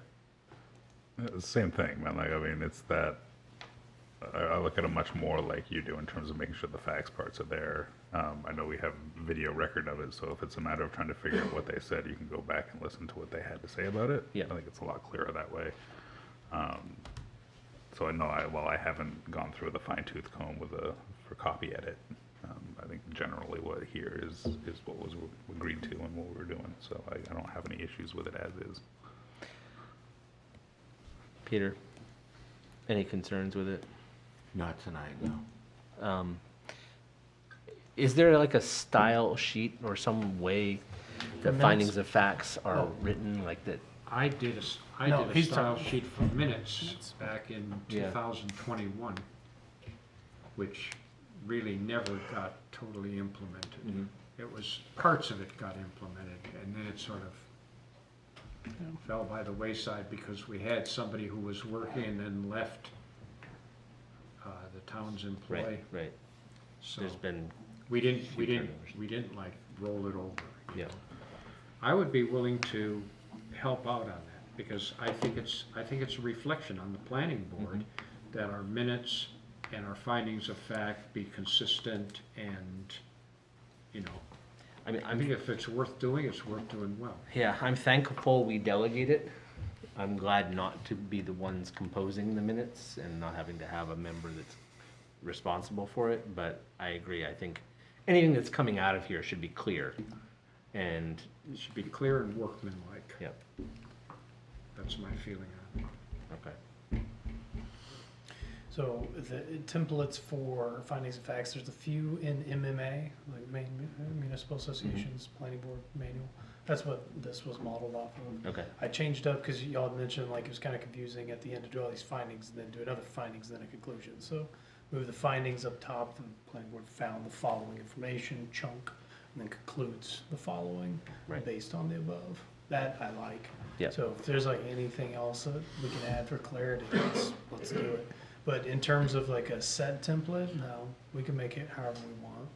Speaker 4: Same thing, man. It's that I look at it much more like you do in terms of making sure the facts parts are there. I know we have video record of it, so if it's a matter of trying to figure out what they said, you can go back and listen to what they had to say about it.
Speaker 1: Yeah.
Speaker 4: I think it's a lot clearer that way. So I know while I haven't gone through the fine-tooth comb for copy edit, I think generally what here is what was agreed to and what we're doing. So I don't have any issues with it as is.
Speaker 1: Peter, any concerns with it?
Speaker 8: Not tonight, no.
Speaker 1: Is there like a style sheet or some way that
Speaker 3: minutes?
Speaker 1: findings of facts are
Speaker 3: Oh.
Speaker 1: written like that?
Speaker 2: I did
Speaker 3: No,
Speaker 2: a
Speaker 3: he's
Speaker 2: style
Speaker 3: talking-
Speaker 2: sheet for minutes back in
Speaker 1: Yeah.
Speaker 2: 2021, which really never got totally implemented.
Speaker 1: Mhm.
Speaker 2: It was, parts of it got implemented, and then it sort of fell by the wayside because we had somebody who was working and then left the town's employ.
Speaker 1: Right.
Speaker 2: So
Speaker 1: There's been,
Speaker 2: we didn't
Speaker 1: turnovers.
Speaker 2: like roll it over.
Speaker 1: yeah.
Speaker 2: I would be willing to help out on that, because I think it's a reflection on the planning board that our minutes and our findings of fact be consistent, and,
Speaker 1: I mean,
Speaker 2: I think if it's worth doing, it's worth doing well.
Speaker 1: yeah, I'm thankful we delegate it. I'm glad not to be the ones composing the minutes and not having to have a member that's responsible for it, but I agree. I think anything that's coming out of here should be clear. And,
Speaker 2: It should be clear and workmanlike.
Speaker 1: yeah,
Speaker 2: That's my feeling on it.
Speaker 1: okay.
Speaker 3: So the templates for findings of facts, there's a few in MMA, like Municipal Associations Planning Board Manual. That's what this was modeled off of.
Speaker 1: Okay.
Speaker 3: I changed up because y'all had mentioned like it was kind of confusing at the end to do all these findings and then do another findings and then a conclusion. So move the findings up top. The planning board found the following information chunk and then concludes the following
Speaker 1: Right.
Speaker 3: based on the above. That I like.
Speaker 1: Yep.
Speaker 3: So if there's like anything else that we can add for clarity, let's do it. But in terms of like a set template, no, we can make it however we want.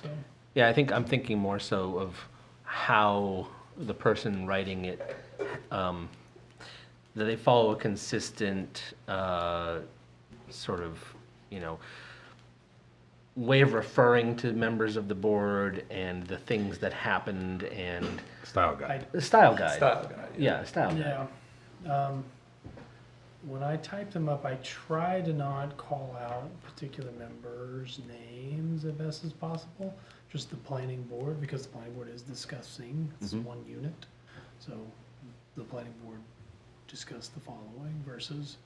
Speaker 3: So.
Speaker 1: Yeah, I think I'm thinking more so of how the person writing it, that they follow a consistent sort of, way of referring to members of the board and the things that happened and
Speaker 4: Style guide.
Speaker 1: the style guide.
Speaker 7: Style guide,
Speaker 1: Yeah, style guide.
Speaker 3: Yeah. When I type them up, I try to not call out particular members' names as best as possible, just the planning board, because the planning board is discussing, it's
Speaker 1: Mhm.
Speaker 3: one unit. So the planning board discussed the following versus,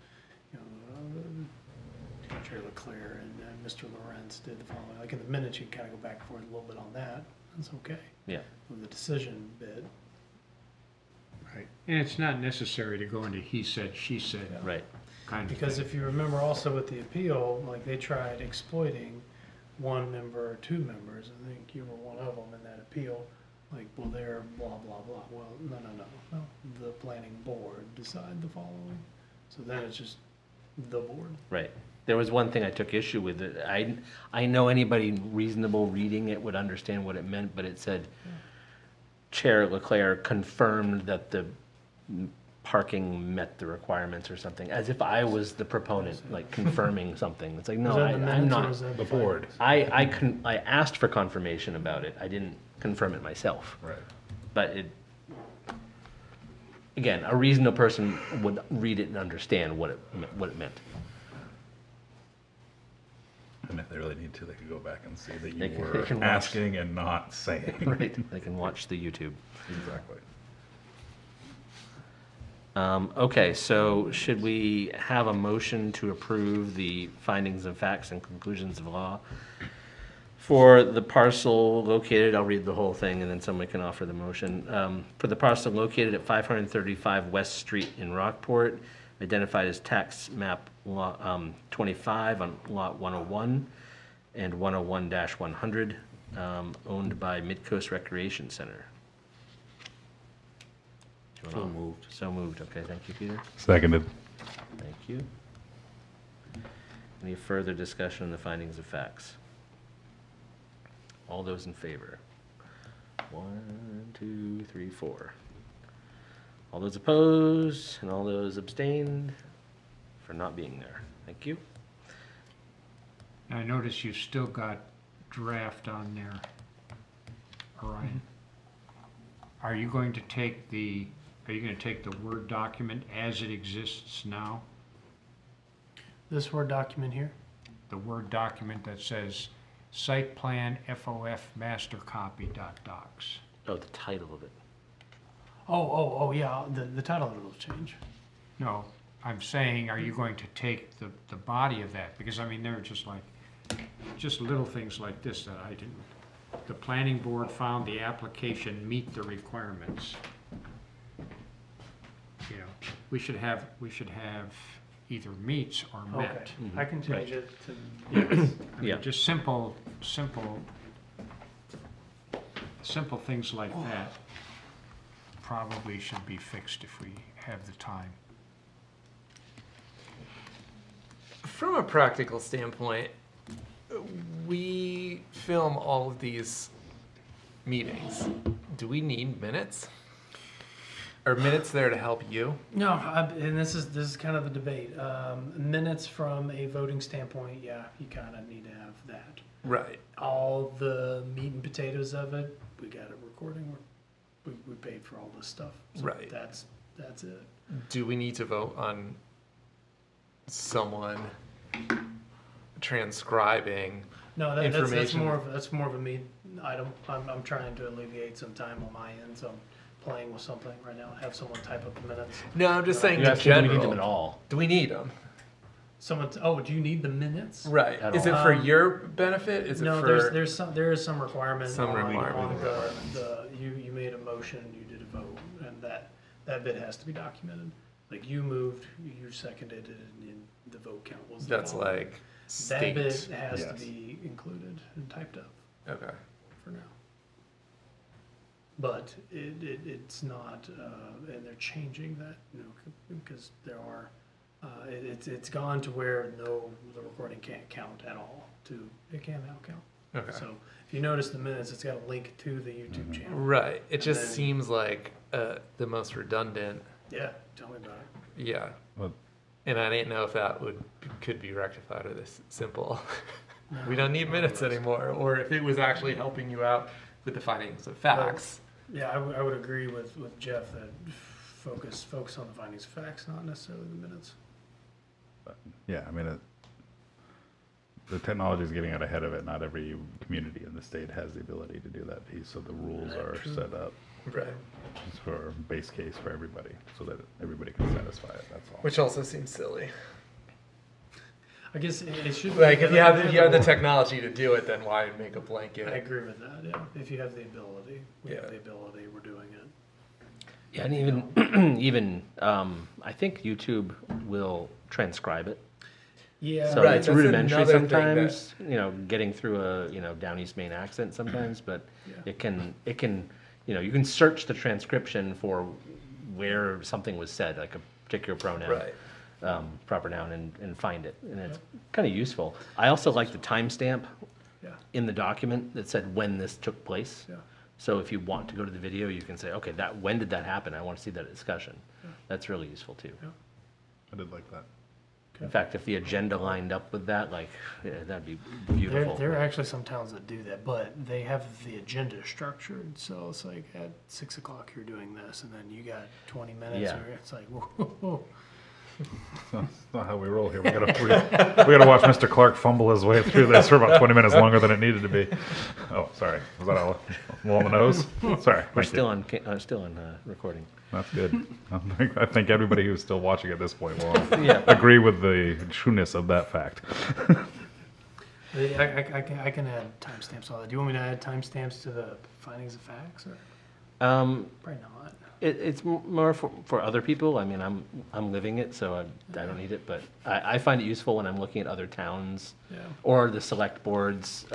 Speaker 3: Chair Leclerc and Mr. Lawrence did the following. Like in the minutes, you can kind of go back and forth a little bit on that. That's okay.
Speaker 1: Yeah.
Speaker 3: With the decision bit,
Speaker 2: Right. And it's not necessary to go into he said, she said
Speaker 1: Right.
Speaker 2: kind of
Speaker 3: because
Speaker 2: thing.
Speaker 3: if you remember also with the appeal, like they tried exploiting one member or two members. I think you were one of them in that appeal. Like, well, they're blah, blah, blah. Well, no. The planning board decide the following. So then it's just the board.
Speaker 1: Right. There was one thing I took issue with. I know anybody reasonable reading it would understand what it meant, but it said Chair Leclerc confirmed that the parking met the requirements or something, as if I was the proponent, like confirming something. It's like, no,
Speaker 3: Was that in the
Speaker 1: I'm
Speaker 3: minutes or
Speaker 1: not.
Speaker 3: was that
Speaker 4: The
Speaker 3: the
Speaker 4: board.
Speaker 3: findings?
Speaker 1: I asked for confirmation about it. I didn't confirm it myself.
Speaker 4: Right.
Speaker 1: But again, a reasonable person would read it and understand what it meant.
Speaker 4: And if they really need to, they could go back and see that
Speaker 1: They
Speaker 4: you
Speaker 1: can-
Speaker 4: were
Speaker 1: they can watch.
Speaker 4: asking and not saying.
Speaker 1: Right. They can watch the YouTube.
Speaker 4: Exactly.
Speaker 1: Okay, so should we have a motion to approve the findings of facts and conclusions of law for the parcel located, I'll read the whole thing and then somebody can offer the motion. For the parcel located at 535 West Street in Rockport, identified as tax map 25 on lot 101 and 101-100, owned by Midcoast Recreation Center.
Speaker 8: So moved.
Speaker 1: So moved, okay, thank you, Peter.
Speaker 4: Seconded.
Speaker 1: Thank you. Any further discussion on the findings of facts? All those in favor? 1, 2, 3, 4. All those opposed and all those abstained for not being there. Thank you.
Speaker 2: I notice you've still got draft on there, Orion. Are you going to take the Word document as it exists now?
Speaker 3: This Word document here.
Speaker 2: The Word document that says site plan FOF master copy .docs.
Speaker 1: Oh, the title of it.
Speaker 3: Oh, yeah, the title of it will change.
Speaker 2: No, I'm saying, are you going to take the body of that? Because I mean, there are just little things like this that I didn't. The planning board found the application meet the requirements. You know, we should have either meets or
Speaker 3: Okay,
Speaker 2: met.
Speaker 3: I can change it to,
Speaker 2: I mean,
Speaker 1: Yeah.
Speaker 2: just simple things like that probably should be fixed if we have the time.
Speaker 7: From a practical standpoint, we film all of these meetings. Do we need minutes? Are minutes there to help you?
Speaker 3: no, and this is kind of the debate. Minutes from a voting standpoint, yeah, you kind of need to have that.
Speaker 7: Right.
Speaker 3: All the meat and potatoes of it, we got a recording. We paid for all this stuff. So
Speaker 7: Right.
Speaker 3: That's it.
Speaker 7: Do we need to vote on someone transcribing?
Speaker 3: No, that's
Speaker 7: Information.
Speaker 3: more of a meat item. I'm trying to alleviate some time on my end, so I'm playing with something right now. Have someone type up the minutes.
Speaker 7: No, I'm just saying
Speaker 1: You
Speaker 7: in
Speaker 1: asking, do we need them
Speaker 7: general.
Speaker 1: at all?
Speaker 7: Do we need them?
Speaker 3: Oh, do you need the minutes?
Speaker 7: Right.
Speaker 1: At
Speaker 7: Is it
Speaker 1: all.
Speaker 7: for your benefit? Is it
Speaker 3: No,
Speaker 7: for?
Speaker 3: there is some requirement
Speaker 7: Some
Speaker 3: on
Speaker 7: requirement.
Speaker 3: you made a motion, you did a vote, and that bit has to be documented. Like you moved, you seconded it, and the vote count was.
Speaker 7: That's
Speaker 3: following.
Speaker 7: like
Speaker 3: That
Speaker 7: state.
Speaker 3: bit has to
Speaker 4: Yes.
Speaker 3: be included and typed up
Speaker 7: Okay.
Speaker 3: for now. But it's not, and they're changing that, because there are, it's gone to where the recording can't count at all. It can now count.
Speaker 7: Okay.
Speaker 3: So if you notice the minutes, it's got a link to the YouTube channel.
Speaker 7: Right. It just
Speaker 3: then-
Speaker 7: seems like the most redundant.
Speaker 3: Yeah, tell me about it.
Speaker 7: Yeah.
Speaker 4: Well,
Speaker 7: And I didn't know if that could be rectified or this simple. We don't need minutes anymore, or if it was actually helping you out with the findings of facts.
Speaker 3: Yeah, I would agree with Jeff that focus on the findings of facts, not necessarily the minutes.
Speaker 4: yeah, I mean, the technology is getting out ahead of it. Not every community in the state has the ability to do that piece, so the rules are
Speaker 3: True.
Speaker 4: set up
Speaker 7: Right.
Speaker 4: just for base case for everybody, so that everybody can satisfy it, that's all.
Speaker 7: Which also seems silly.
Speaker 3: I guess it should.
Speaker 7: Like if you have the
Speaker 3: applicable.
Speaker 7: technology to do it, then why make a blanket?
Speaker 3: I agree with that, yeah. If you have the ability, we
Speaker 7: Yeah.
Speaker 3: have the ability, we're doing it.
Speaker 1: Yeah, and even I think YouTube will transcribe it.
Speaker 3: Yeah.
Speaker 1: So
Speaker 7: Right,
Speaker 1: it's
Speaker 7: that's
Speaker 1: rudimentary
Speaker 7: another thing
Speaker 1: sometimes, getting through a, down East Maine accent sometimes, but
Speaker 3: Yeah.
Speaker 1: it can, you can search the transcription for where something was said, like a particular pronoun.
Speaker 7: Right.
Speaker 1: Proper noun and find it, and it's kind of useful. I also like the timestamp
Speaker 3: Yeah,
Speaker 1: in the document that said when this took place.
Speaker 3: yeah.
Speaker 1: So if you want to go to the video, you can say, okay, when did that happen? I want to see that discussion. That's really useful too.
Speaker 4: I did like that.
Speaker 1: In fact, if the agenda lined up with that, that'd be beautiful.
Speaker 3: There are actually some towns that do that, but they have the agenda structured, so it's like at 6 o'clock you're doing this, and then you got 20 minutes,
Speaker 1: Yeah.
Speaker 3: or it's like, whoa.
Speaker 4: That's not how we roll here. We gotta watch Mr. Clark fumble his way through this for about 20 minutes longer than it needed to be. Oh, sorry. Was that a little on the nose? Sorry.
Speaker 1: We're
Speaker 4: Thank you.
Speaker 1: still on recording.
Speaker 4: That's good. I think everybody who's still watching at this point will
Speaker 1: Yeah.
Speaker 4: agree with the trueness of that fact.
Speaker 3: I can add timestamps on that. Do you want me to add timestamps to the findings of facts, or
Speaker 1: Um,
Speaker 3: probably not?
Speaker 1: it's more for other people. I mean, I'm living it, so I don't need it. But I find it useful when I'm looking at other towns
Speaker 3: Yeah.
Speaker 1: or the select boards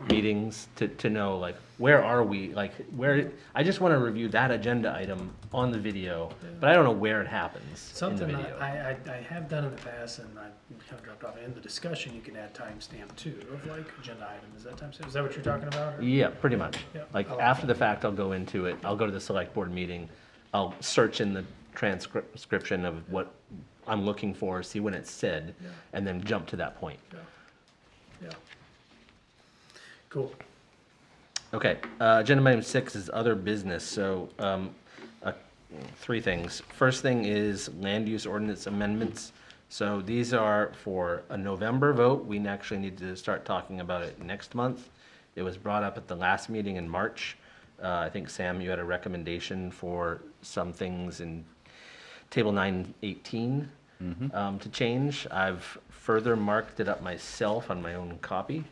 Speaker 1: meetings to know, like, where are we? Like, I just want to review that agenda item on the video, but I don't know where it happens in the
Speaker 3: Something
Speaker 1: video.
Speaker 3: that I have done in the past, and I kind of dropped off. In the discussion, you can add timestamp too, of like agenda item. Is that timestamp? Is that what you're talking about? or-
Speaker 1: Yeah, pretty much.
Speaker 3: Yeah,
Speaker 1: Like,
Speaker 3: I like
Speaker 1: after
Speaker 3: that.
Speaker 1: the fact, I'll go into it. I'll go to the select board meeting. I'll search in the transcription of what I'm looking for, see when it's said,
Speaker 3: Yeah.
Speaker 1: and then jump to that point.
Speaker 3: Yeah. Cool.
Speaker 1: Okay, agenda item 6 is other business, so, 3 things. First thing is land use ordinance amendments. So these are for a November vote. We actually need to start talking about it next month. It was brought up at the last meeting in March. I think, Sam, you had a recommendation for some things in table 918 to change. I've further marked it up myself on my own copy.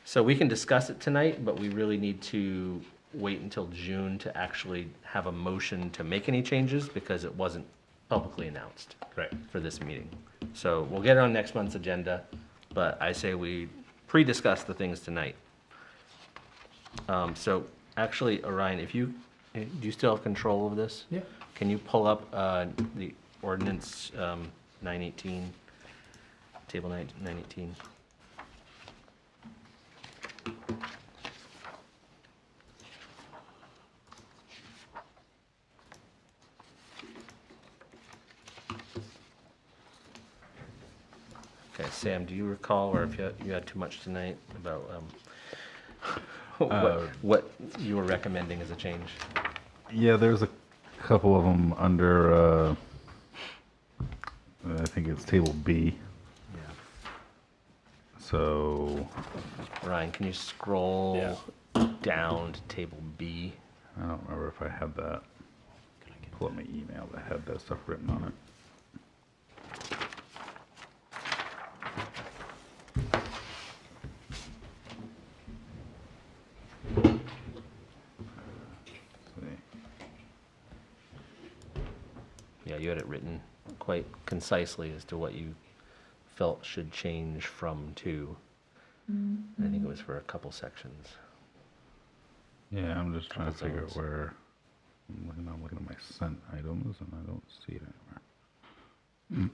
Speaker 1: So we can discuss it tonight, but we really need to wait until June to actually have a motion to make any changes because it wasn't publicly announced for this meeting. So we'll get it on next month's agenda, but I say we pre-discuss the things tonight. So actually, Orion, do you still have control of this?
Speaker 3: Yeah.
Speaker 1: Can you pull up the ordinance 918, table 918? Okay, Sam, do you recall, or if you had too much tonight, about what you were recommending as a change?
Speaker 4: Yeah, there's a couple of them under, I think it's table B. So,
Speaker 1: Ryan, can you scroll down to table B?
Speaker 4: I don't remember if I had that. Pull up my email that had that stuff written on it.
Speaker 1: Yeah, you had it written quite concisely as to what you felt should change from to. I think it was for a couple sections.
Speaker 4: Yeah, I'm just trying to
Speaker 1: Couple
Speaker 4: figure out
Speaker 1: zones.
Speaker 4: where, I'm looking at my sent items and I don't see it anywhere.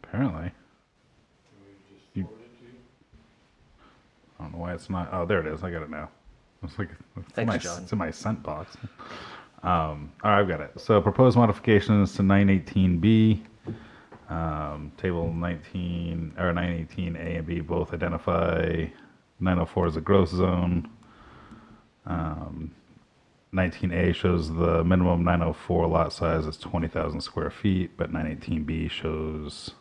Speaker 4: Apparently. I don't know why it's not. Oh, there it is. I got it now. It's like
Speaker 1: Thanks, John.
Speaker 4: It's in my sent box. All right, I've got it. So proposed modifications to 918B, table 19 or 918A and B both identify 904 as a growth zone. 19A shows the minimum 904 lot size is 20,000 square feet, but 918B shows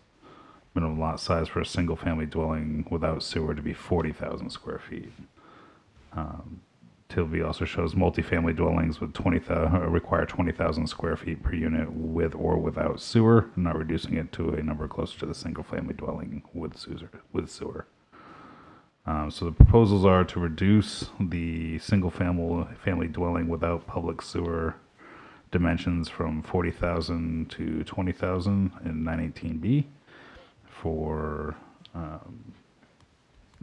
Speaker 4: minimum lot size for a single family dwelling without sewer to be 40,000 square feet. Table B also shows multifamily dwellings with require 20,000 square feet per unit with or without sewer, not reducing it to a number closer to the single family dwelling with sewer. So the proposals are to reduce the single family dwelling without public sewer dimensions from 40,000 to 20,000 in 918B for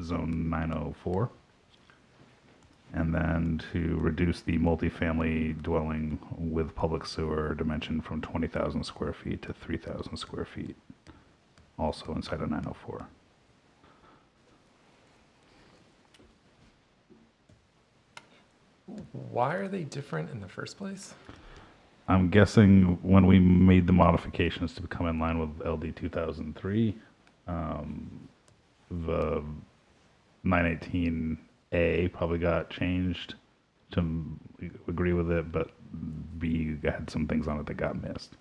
Speaker 4: zone 904. And then to reduce the multifamily dwelling with public sewer dimension from 20,000 square feet to 3,000 square feet, also inside of 904.
Speaker 7: Why are they different in the first place?
Speaker 4: I'm guessing when we made the modifications to become in line with LD 2003, the 918A probably got changed to agree with it, but B had some things on it that got missed.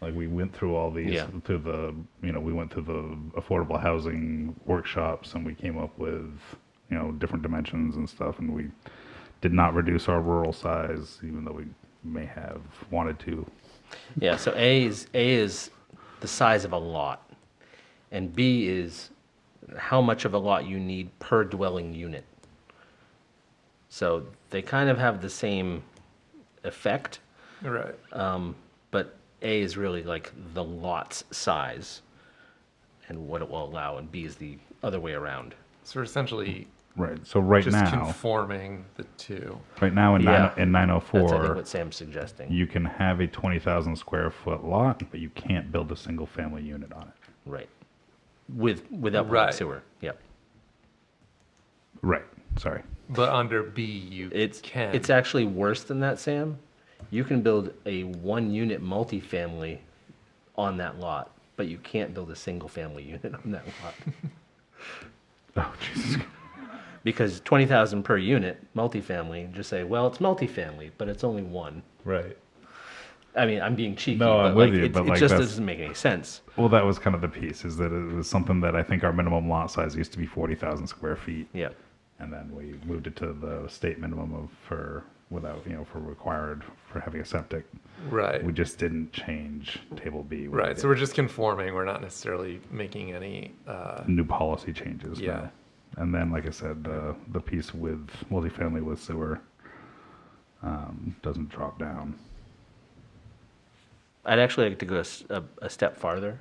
Speaker 4: Like we went through all these,
Speaker 1: Yeah.
Speaker 4: we went through the affordable housing workshops and we came up with, different dimensions and stuff, and we did not reduce our rural size, even though we may have wanted to.
Speaker 1: Yeah, so A is the size of a lot, and B is how much of a lot you need per dwelling unit. So they kind of have the same effect,
Speaker 7: Right.
Speaker 1: but A is really like the lot's size and what it will allow, and B is the other way around.
Speaker 7: So we're essentially
Speaker 4: Right. So right
Speaker 7: just
Speaker 4: now,
Speaker 7: conforming the two.
Speaker 4: in
Speaker 1: Yeah.
Speaker 4: 904,
Speaker 1: That's, I think, what Sam's suggesting.
Speaker 4: you can have a 20,000 square foot lot, but you can't build a single family unit on it.
Speaker 1: Right. Without public
Speaker 7: Right.
Speaker 1: sewer, yep.
Speaker 4: Right. Sorry.
Speaker 7: But under B, you can.
Speaker 1: It's actually worse than that, Sam. You can build a one-unit multifamily on that lot, but you can't build a single-family unit on that lot.
Speaker 4: Oh, Jesus.
Speaker 1: Because 20,000 per unit, multifamily, just say, well, it's multifamily, but it's only one.
Speaker 4: Right.
Speaker 1: I mean, I'm being cheeky,
Speaker 4: No,
Speaker 1: but
Speaker 4: I'm with
Speaker 1: like,
Speaker 4: you,
Speaker 1: it,
Speaker 4: but
Speaker 1: it
Speaker 4: like
Speaker 1: just
Speaker 4: that's-
Speaker 1: doesn't make any sense.
Speaker 4: Well, that was kind of the piece, is that it was something that I think our minimum lot size used to be 40,000 square feet.
Speaker 1: Yeah.
Speaker 4: And then we moved it to the state minimum for required for having a septic.
Speaker 7: Right.
Speaker 4: We just didn't change table B. We
Speaker 7: Right.
Speaker 4: did
Speaker 7: So we're just conforming. We're not necessarily making any.
Speaker 4: new policy changes.
Speaker 7: Yeah.
Speaker 4: no. And then, like I said, the piece with multifamily with sewer doesn't drop down.
Speaker 1: I'd actually like to go a step farther.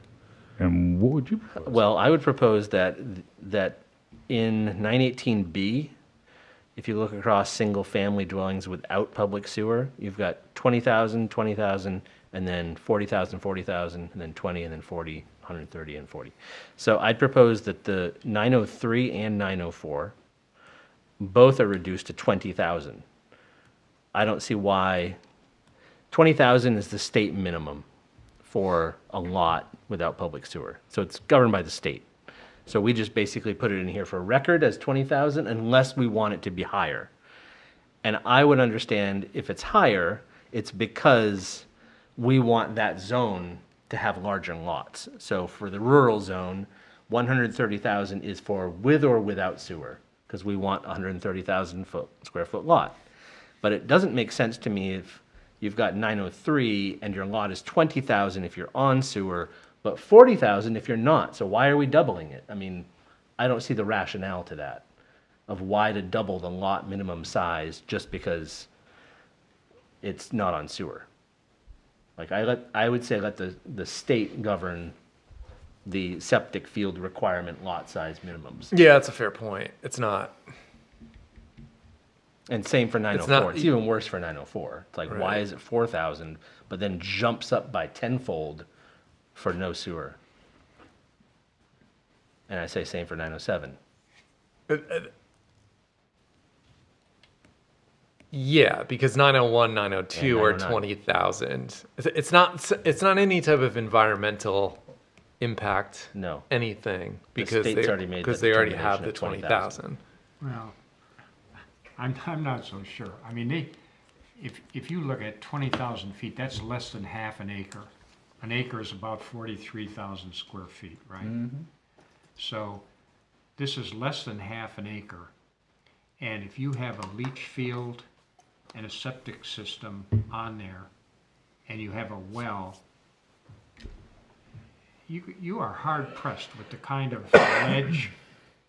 Speaker 4: And what would you propose?
Speaker 1: Well, I would propose that in 918B, if you look across single-family dwellings without public sewer, you've got 20,000, 20,000, and then 40,000, 40,000, and then 20, and then 40, 130, and 40. So I'd propose that the 903 and 904 both are reduced to 20,000. I don't see why 20,000 is the state minimum for a lot without public sewer. So it's governed by the state. So we just basically put it in here for record as 20,000 unless we want it to be higher. And I would understand if it's higher, it's because we want that zone to have larger lots. So for the rural zone, 130,000 is for with or without sewer, because we want 130,000 square foot lot. But it doesn't make sense to me if you've got 903 and your lot is 20,000 if you're on sewer, but 40,000 if you're not. So why are we doubling it? I mean, I don't see the rationale to that, of why to double the lot minimum size just because it's not on sewer. Like I would say let the state govern the septic field requirement lot size minimums.
Speaker 7: Yeah, that's a fair point. It's not.
Speaker 1: And same for 904.
Speaker 7: not-
Speaker 1: It's even worse for 904. It's like, why
Speaker 7: Right.
Speaker 1: is it 4,000, but then jumps up by tenfold for no sewer? And I say same for 907.
Speaker 7: Yeah, because 901, 902
Speaker 1: And
Speaker 7: are
Speaker 1: 909.
Speaker 7: 20,000. It's not any type of environmental impact.
Speaker 1: No.
Speaker 7: Anything because
Speaker 1: state's already made
Speaker 7: because
Speaker 1: the
Speaker 7: they already have the
Speaker 1: determination
Speaker 7: 20,000.
Speaker 1: 20,000.
Speaker 2: Well, I'm not so sure. I mean, if you look at 20,000 feet, that's less than half an acre. An acre is about 43,000 square feet, right? So this is less than half an acre. And if you have a leach field and a septic system on there, and you have a well, you are hard pressed with the kind of ledge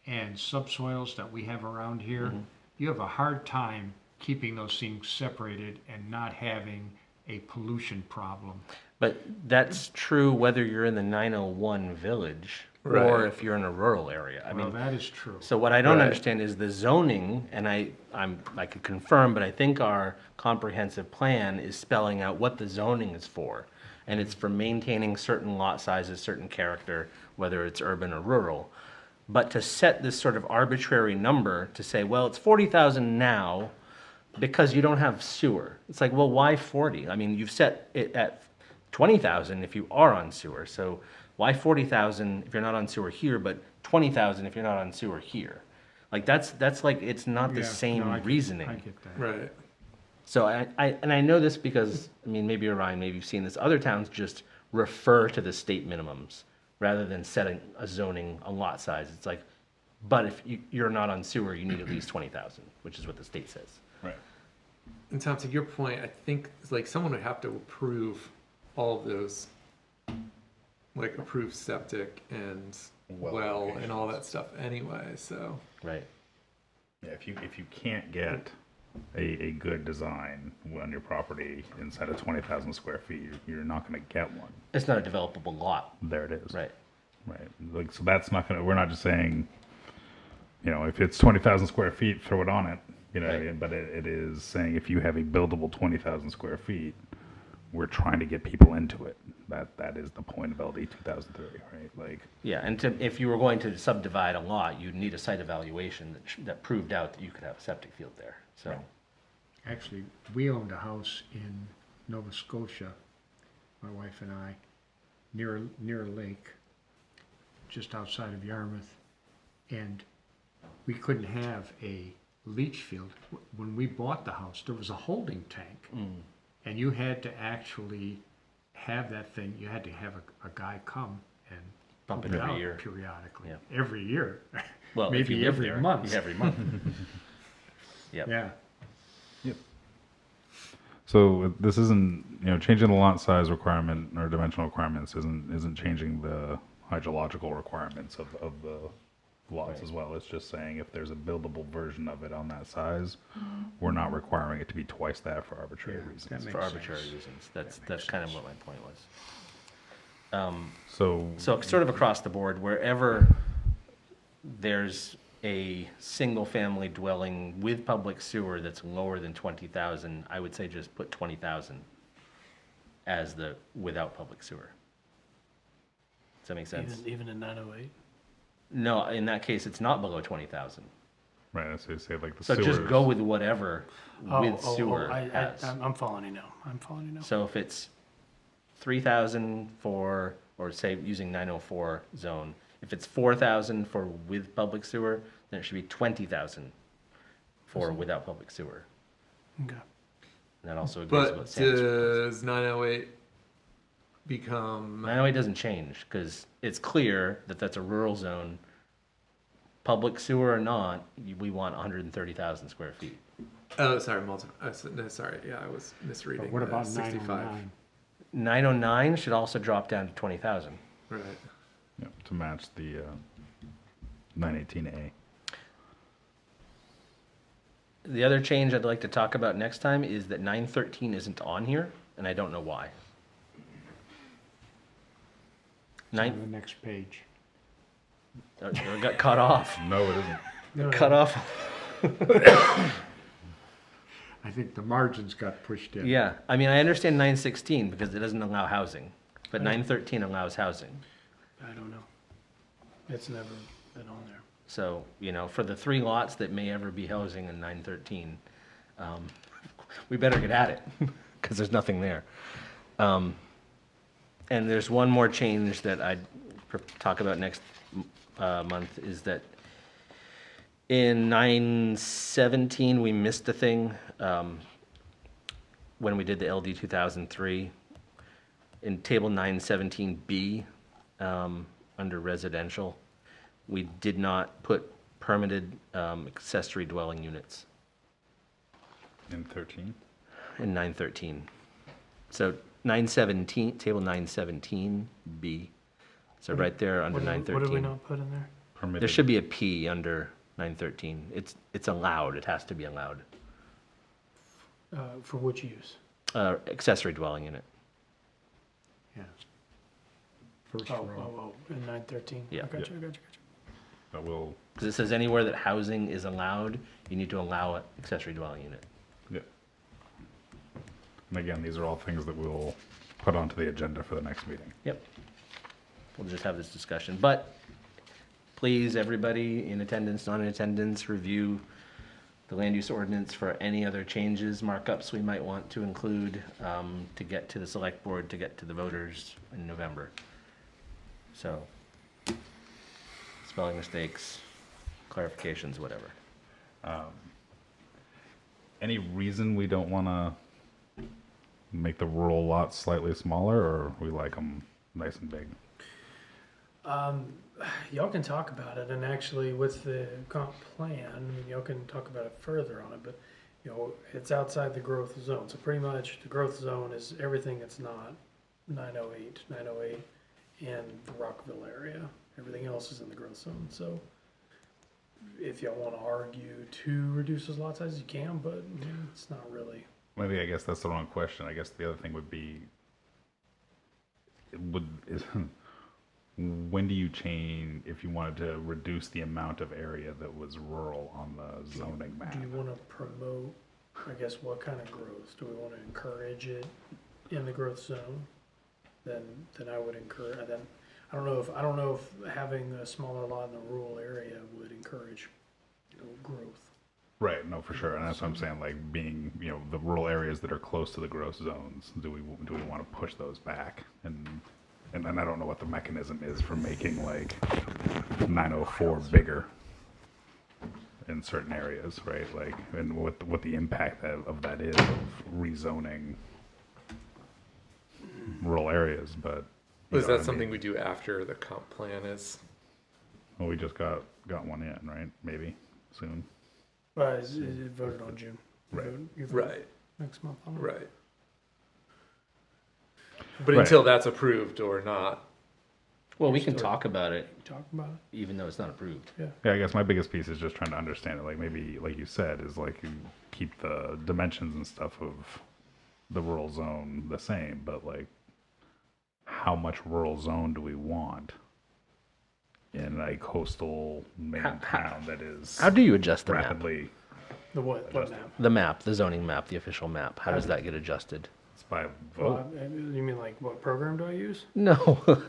Speaker 2: and subsoils that we have around here. You have a hard time keeping those things separated and not having a pollution problem.
Speaker 1: But that's true whether you're in the 901 village or
Speaker 7: Right.
Speaker 1: if you're in a rural area. I
Speaker 2: Well,
Speaker 1: mean,
Speaker 2: that is true.
Speaker 1: so what I don't
Speaker 7: Right.
Speaker 1: understand is the zoning, and I could confirm, but I think our comprehensive plan is spelling out what the zoning is for. And it's for maintaining certain lot sizes, certain character, whether it's urban or rural. But to set this sort of arbitrary number to say, well, it's 40,000 now because you don't have sewer. It's like, well, why 40? I mean, you've set it at 20,000 if you are on sewer. So why 40,000 if you're not on sewer here, but 20,000 if you're not on sewer here? Like that's like, it's not the
Speaker 2: Yeah,
Speaker 1: same
Speaker 2: no, I get-
Speaker 1: reasoning.
Speaker 2: I get that.
Speaker 7: Right.
Speaker 1: So I know this because, I mean, maybe you're Ryan, maybe you've seen this. Other towns just refer to the state minimums rather than setting a zoning, a lot size. It's like, but if you're not on sewer, you need at least 20,000, which is what the state says.
Speaker 4: Right.
Speaker 7: And Tom, to your point, I think like someone would have to approve all of those, like approve septic and well and all that stuff anyway. So
Speaker 1: Right.
Speaker 4: Yeah, if you can't get a good design on your property inside of 20,000 square feet, you're not going to get one.
Speaker 1: It's not a developable lot.
Speaker 4: There it is.
Speaker 1: Right.
Speaker 4: Right. Like, so that's not going to, we're not just saying, if it's 20,000 square feet, throw it on it, what I
Speaker 1: Right.
Speaker 4: mean? But it is saying if you have a buildable 20,000 square feet, we're trying to get people into it. That is the point of LD 2003, right? Like,
Speaker 1: Yeah, and if you were going to subdivide a lot, you'd need a site evaluation that proved out that you could have a septic field there. So,
Speaker 2: Actually, we owned a house in Nova Scotia, my wife and I, near a lake, just outside of Yarmouth, and we couldn't have a leach field. When we bought the house, there was a holding tank, and you had to actually have that thing. You had to have a guy come and
Speaker 1: Pump it
Speaker 2: pump
Speaker 1: every
Speaker 2: out
Speaker 1: year.
Speaker 2: periodically,
Speaker 1: Yeah.
Speaker 2: every year.
Speaker 1: well, if you
Speaker 2: Maybe
Speaker 1: live
Speaker 2: every
Speaker 1: there,
Speaker 2: month.
Speaker 1: Every month. Yep.
Speaker 2: Yeah.
Speaker 4: so this isn't, changing the lot size requirement or dimensional requirements isn't changing the hydrological requirements of the lots
Speaker 1: Right.
Speaker 4: as well. It's just saying if there's a buildable version of it on that size, we're not requiring it to be twice that for arbitrary
Speaker 2: Yeah,
Speaker 4: reasons.
Speaker 2: that
Speaker 1: For
Speaker 2: makes
Speaker 1: arbitrary
Speaker 2: sense.
Speaker 1: reasons. That's
Speaker 2: makes
Speaker 1: kind of
Speaker 2: sense.
Speaker 1: what my point was.
Speaker 4: So
Speaker 1: So sort of across the board, wherever there's a single-family dwelling with public sewer that's lower than 20,000, I would say just put 20,000 as the without public sewer. Does that make sense?
Speaker 3: Even in 908.
Speaker 1: No, in that case, it's not below 20,000.
Speaker 4: right, so you say like the
Speaker 1: So
Speaker 4: sewers.
Speaker 1: just go with whatever with sewer has.
Speaker 3: I'm following you now. I'm following you now.
Speaker 1: So if it's 3,000 for, or say using 904 zone, if it's 4,000 for with public sewer, then it should be 20,000 for without public sewer.
Speaker 3: Okay.
Speaker 1: And that also agrees with what
Speaker 7: but
Speaker 1: Sam's.
Speaker 7: does 908 become
Speaker 1: 908 doesn't change because it's clear that that's a rural zone. Public sewer or not, we want 130,000 square feet.
Speaker 7: Oh, sorry, no, sorry, yeah, I was misreading.
Speaker 2: But what about
Speaker 7: 65?
Speaker 2: 909?
Speaker 1: 909 should also drop down to 20,000.
Speaker 7: Right.
Speaker 4: Yeah, to match the 918A.
Speaker 1: The other change I'd like to talk about next time is that 913 isn't on here, and I don't know why.
Speaker 2: It's on the next page.
Speaker 1: It got cut off.
Speaker 4: No, it isn't.
Speaker 1: Cut off.
Speaker 2: I think the margins got pushed in.
Speaker 1: Yeah, I mean, I understand 916 because it doesn't allow housing, but 913 allows housing.
Speaker 3: I don't know. It's never been on there.
Speaker 1: So, for the 3 lots that may ever be housing in 913, we better get at it because there's nothing there. And there's one more change that I'd talk about next month is that in 917, we missed a thing when we did the LD 2003. In table 917B, under residential, we did not put permitted accessory dwelling units
Speaker 4: In 13?
Speaker 1: in 913. So 917, table 917B. So right there under
Speaker 3: What did we
Speaker 1: 913.
Speaker 3: not put in there?
Speaker 4: Permitted.
Speaker 1: There should be a P under 913. It's allowed. It has to be allowed.
Speaker 3: For which use?
Speaker 1: Accessory dwelling unit.
Speaker 2: Yeah. First
Speaker 3: Oh,
Speaker 2: row.
Speaker 3: in 913?
Speaker 1: Yeah.
Speaker 3: I gotcha.
Speaker 4: That will,
Speaker 1: Because it says anywhere that housing is allowed, you need to allow an accessory dwelling unit.
Speaker 4: yeah. And again, these are all things that we'll put onto the agenda for the next meeting.
Speaker 1: Yep. We'll just have this discussion. But please, everybody in attendance, not in attendance, review the land use ordinance for any other changes, markups we might want to include to get to the select board, to get to the voters in November. So, spelling mistakes, clarifications, whatever.
Speaker 4: Any reason we don't want to make the rural lots slightly smaller, or we like them nice and big?
Speaker 3: Y'all can talk about it, and actually with the comp plan, I mean, y'all can talk about it further on it, but, it's outside the growth zone. So pretty much the growth zone is everything that's not 908 and the Rockville area. Everything else is in the growth zone. So if y'all want to argue to reduce those lot sizes, you can, but it's not really.
Speaker 4: Maybe I guess that's the wrong question. I guess the other thing would be, when do you change, if you wanted to reduce the amount of area that was rural on the zoning map?
Speaker 3: Do you want to promote, I guess, what kind of growth? Do we want to encourage it in the growth zone? Then I would encourage, then, I don't know if having a smaller lot in a rural area would encourage, growth.
Speaker 4: Right, no, for sure, and that's what I'm saying, like, being, the rural areas that are close to the growth zones, do we want to push those back? And I don't know what the mechanism is for making, like, 904 bigger in certain areas, right? Like, and what the impact of that is of rezoning rural areas, but. you
Speaker 7: Was
Speaker 4: know what
Speaker 7: that
Speaker 4: I
Speaker 7: something
Speaker 4: mean?
Speaker 7: we do after the comp plan is?
Speaker 4: Well, we just got one in, right? Maybe soon.
Speaker 3: But is it voted on June?
Speaker 4: Right.
Speaker 3: You vote
Speaker 7: Right,
Speaker 3: next month on it?
Speaker 7: right. But
Speaker 4: Right.
Speaker 7: until that's approved or not,
Speaker 1: Well, we can talk about it,
Speaker 3: Talk about it?
Speaker 1: even though it's not approved.
Speaker 3: Yeah.
Speaker 4: Yeah, I guess my biggest piece is just trying to understand it. Like maybe, like you said, is like you keep the dimensions and stuff of the rural zone the same, but like how much rural zone do we want in a coastal main town that is
Speaker 1: How do you adjust the map?
Speaker 4: rapidly?
Speaker 3: The what map?
Speaker 1: The map, the zoning map, the official map. How does that get adjusted?
Speaker 4: It's by
Speaker 3: Well,
Speaker 4: vote.
Speaker 3: you mean like what program do I use?
Speaker 1: No,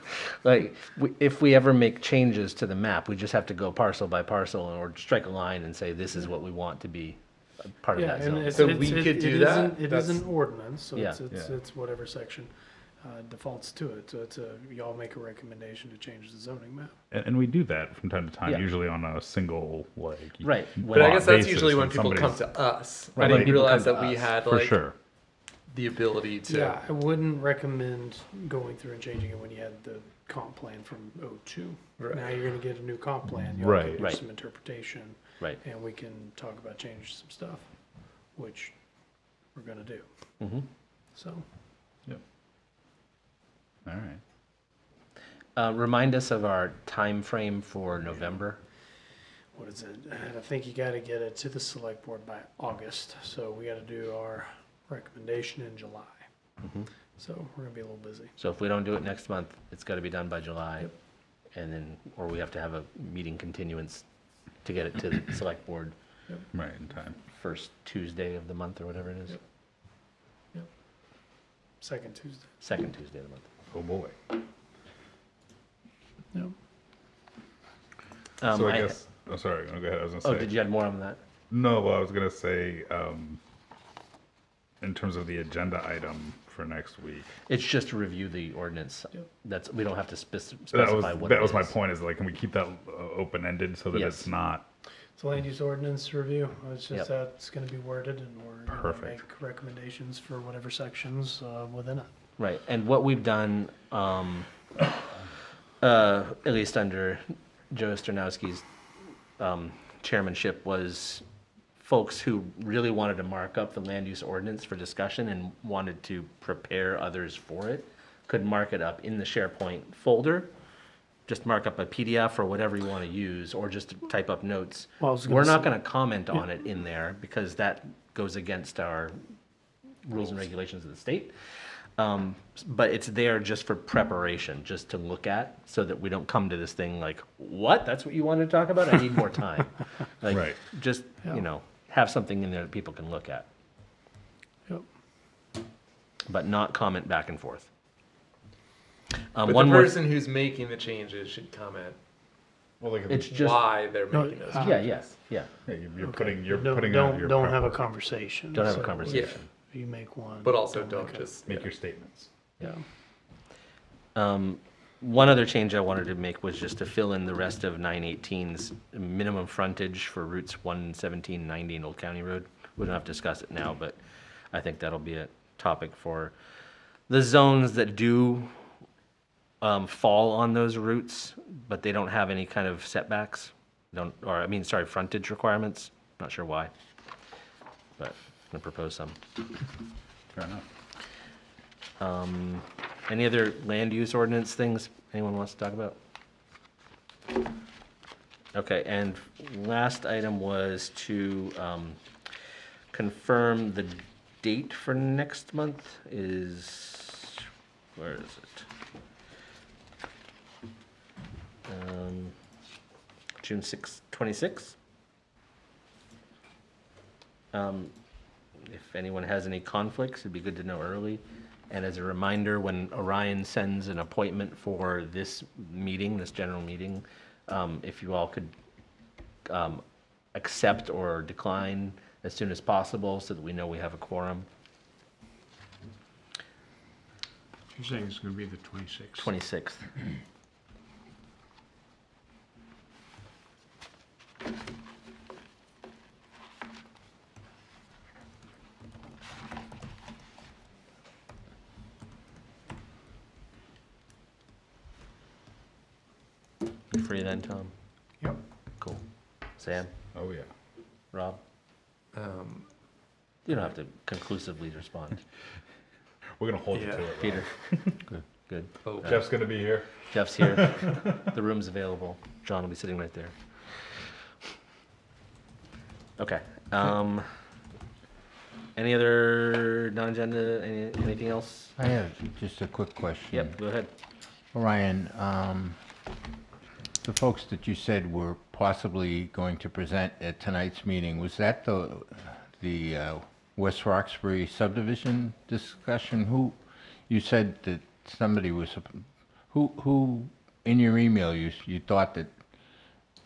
Speaker 1: like if we ever make changes to the map, we just have to go parcel by parcel or strike a line and say this is what we want to be a part of
Speaker 3: Yeah,
Speaker 1: that
Speaker 3: and
Speaker 1: zone.
Speaker 3: it's,
Speaker 7: So
Speaker 3: it's,
Speaker 7: we
Speaker 3: it-
Speaker 7: could
Speaker 3: it
Speaker 7: do
Speaker 3: is
Speaker 7: that?
Speaker 3: an- It is
Speaker 7: That's-
Speaker 3: an ordinance, so
Speaker 1: Yeah.
Speaker 3: it's whatever section defaults to it. So it's y'all make a recommendation to change the zoning map.
Speaker 4: And we do that from time to time,
Speaker 1: Yeah.
Speaker 4: usually on a single like
Speaker 1: Right.
Speaker 7: but I
Speaker 1: When-
Speaker 7: guess that's
Speaker 4: basis
Speaker 7: usually when
Speaker 4: when
Speaker 7: people come
Speaker 4: somebody's-
Speaker 7: to us.
Speaker 1: Right,
Speaker 7: I
Speaker 1: when
Speaker 7: didn't
Speaker 1: people
Speaker 7: realize
Speaker 1: come
Speaker 7: that
Speaker 1: to
Speaker 7: we
Speaker 1: us.
Speaker 7: had
Speaker 4: for
Speaker 7: like
Speaker 4: sure.
Speaker 7: the ability to.
Speaker 3: Yeah, I wouldn't recommend going through and changing it when you had the comp plan from '02.
Speaker 7: Right.
Speaker 3: Now you're going to get a new comp plan. Y'all
Speaker 4: Right.
Speaker 3: can do
Speaker 1: Right.
Speaker 3: some interpretation,
Speaker 1: Right.
Speaker 3: and we can talk about changing some stuff. which we're gonna do.
Speaker 1: Mhm.
Speaker 3: So,
Speaker 4: All right.
Speaker 1: Remind us of our time frame for November.
Speaker 3: what is it? I think you gotta get it to the select board by August, so we gotta do our recommendation in July.
Speaker 1: Mhm.
Speaker 3: So we're gonna be a little busy.
Speaker 1: So if we don't do it next month, it's got to be done by July.
Speaker 3: Yep.
Speaker 1: And then, or we have to have a meeting continuance to get it to the select board
Speaker 4: Right, in time.
Speaker 1: first Tuesday of the month or whatever it is.
Speaker 3: Yep. Second Tuesday.
Speaker 1: Second Tuesday of the month.
Speaker 4: Oh, boy.
Speaker 3: Yep.
Speaker 4: So I guess, oh, sorry, go ahead, I was gonna say.
Speaker 1: Oh, did you add more on that?
Speaker 4: No, well, I was gonna say, in terms of the agenda item for next week.
Speaker 1: It's just to review the ordinance.
Speaker 3: Yep.
Speaker 1: That's, we don't have to
Speaker 4: That
Speaker 1: specify what it
Speaker 4: was my
Speaker 1: is.
Speaker 4: point, is like, can we keep that open-ended so that
Speaker 1: Yes.
Speaker 4: it's not,
Speaker 3: It's a land use ordinance review. It's just
Speaker 1: Yep.
Speaker 3: that's gonna be worded and we're gonna
Speaker 4: Perfect.
Speaker 3: make recommendations for whatever sections within it.
Speaker 1: Right, and what we've done, at least under Joe Sternowski's chairmanship, was folks who really wanted to mark up the land use ordinance for discussion and wanted to prepare others for it, could mark it up in the SharePoint folder. Just mark up a PDF or whatever you want to use, or just type up notes.
Speaker 3: Well, I was gonna
Speaker 1: We're not
Speaker 3: say-
Speaker 1: going to comment on it in there because that goes against our rules and regulations of the state. But it's there just for preparation, just to look at, so that we don't come to this thing like, what? That's what you wanted to talk about? I need more time. Like,
Speaker 4: Right.
Speaker 1: just,
Speaker 3: Yeah.
Speaker 1: you know, have something in there that people can look at,
Speaker 3: Yep.
Speaker 1: but not comment back and forth.
Speaker 7: But
Speaker 1: One
Speaker 7: the
Speaker 1: more,
Speaker 7: person who's making the changes should comment
Speaker 4: well, like,
Speaker 1: it's just,
Speaker 7: why they're
Speaker 3: No,
Speaker 7: making those.
Speaker 1: yeah, yes, yeah,
Speaker 4: yeah, you're
Speaker 3: Okay.
Speaker 4: putting, you're
Speaker 3: Don't-
Speaker 4: putting
Speaker 3: don't-
Speaker 4: out your.
Speaker 3: Don't have a
Speaker 4: preference.
Speaker 3: conversation.
Speaker 1: don't have a
Speaker 3: So
Speaker 1: conversation.
Speaker 3: You make one.
Speaker 7: But also don't
Speaker 3: make it.
Speaker 7: just
Speaker 4: Make your statements.
Speaker 3: Yeah.
Speaker 1: One other change I wanted to make was just to fill in the rest of 918's minimum frontage for routes 117, 90 and Old County Road. We don't have to discuss it now, but I think that'll be a topic for the zones that do fall on those routes, but they don't have any kind of setbacks. Frontage requirements. Not sure why, but I'm gonna propose some.
Speaker 4: Fair enough.
Speaker 1: Any other land use ordinance things anyone wants to talk about? Okay, and last item was to confirm the date for next month is, where is it? June 26th. If anyone has any conflicts, it'd be good to know early. And as a reminder, when Orion sends an appointment for this meeting, this general meeting, if you all could accept or decline as soon as possible so that we know we have a quorum.
Speaker 2: You're saying it's gonna be the 26th?
Speaker 1: 26th. You free then, Tom?
Speaker 2: Yep.
Speaker 1: Cool. Sam?
Speaker 4: Oh, yeah.
Speaker 1: Rob?
Speaker 7: Um,
Speaker 1: You don't have to conclusively respond.
Speaker 4: We're gonna hold you
Speaker 7: Yeah.
Speaker 4: to it. Rob.
Speaker 1: Peter? Good.
Speaker 7: oh,
Speaker 4: Jeff's gonna be here.
Speaker 1: Jeff's here. The room's available. John will be sitting right there. Okay. Any other non-agenda, anything else?
Speaker 8: I have just a quick question.
Speaker 1: Yep, go ahead.
Speaker 8: Ryan, the folks that you said were possibly going to present at tonight's meeting, was that the West Roxbury subdivision discussion? Who, you said that somebody was, who, in your email, you thought that,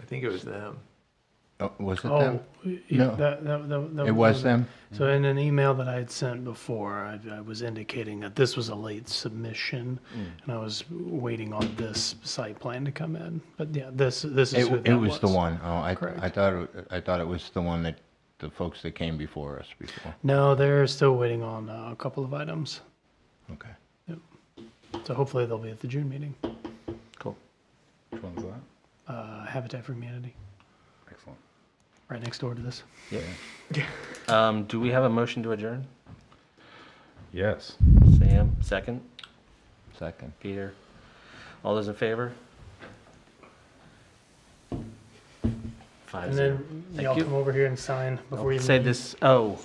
Speaker 7: I think it was them.
Speaker 8: was it
Speaker 3: Oh,
Speaker 8: them? No.
Speaker 3: that
Speaker 8: It was them?
Speaker 3: So in an email that I had sent before, I was indicating that this was a late submission, and I was waiting on this site plan to come in. But yeah, this is who
Speaker 8: It
Speaker 3: that
Speaker 8: was the one. Oh, I
Speaker 3: Correct.
Speaker 8: thought it was the one that, the folks that came before us before.
Speaker 3: No, they're still waiting on a couple of items.
Speaker 8: Okay.
Speaker 3: So hopefully they'll be at the June meeting.
Speaker 1: Cool.
Speaker 4: Which one's that?
Speaker 3: Habitat for Humanity.
Speaker 4: Excellent.
Speaker 3: right next door to this.
Speaker 1: Do we have a motion to adjourn?
Speaker 4: Yes.
Speaker 1: Sam, second.
Speaker 8: Second.
Speaker 1: Peter. All those in favor? 5-0.
Speaker 3: And then
Speaker 1: Thank
Speaker 3: y'all
Speaker 1: you.
Speaker 3: come over here and sign before you
Speaker 1: Say
Speaker 3: leave.
Speaker 1: this, oh,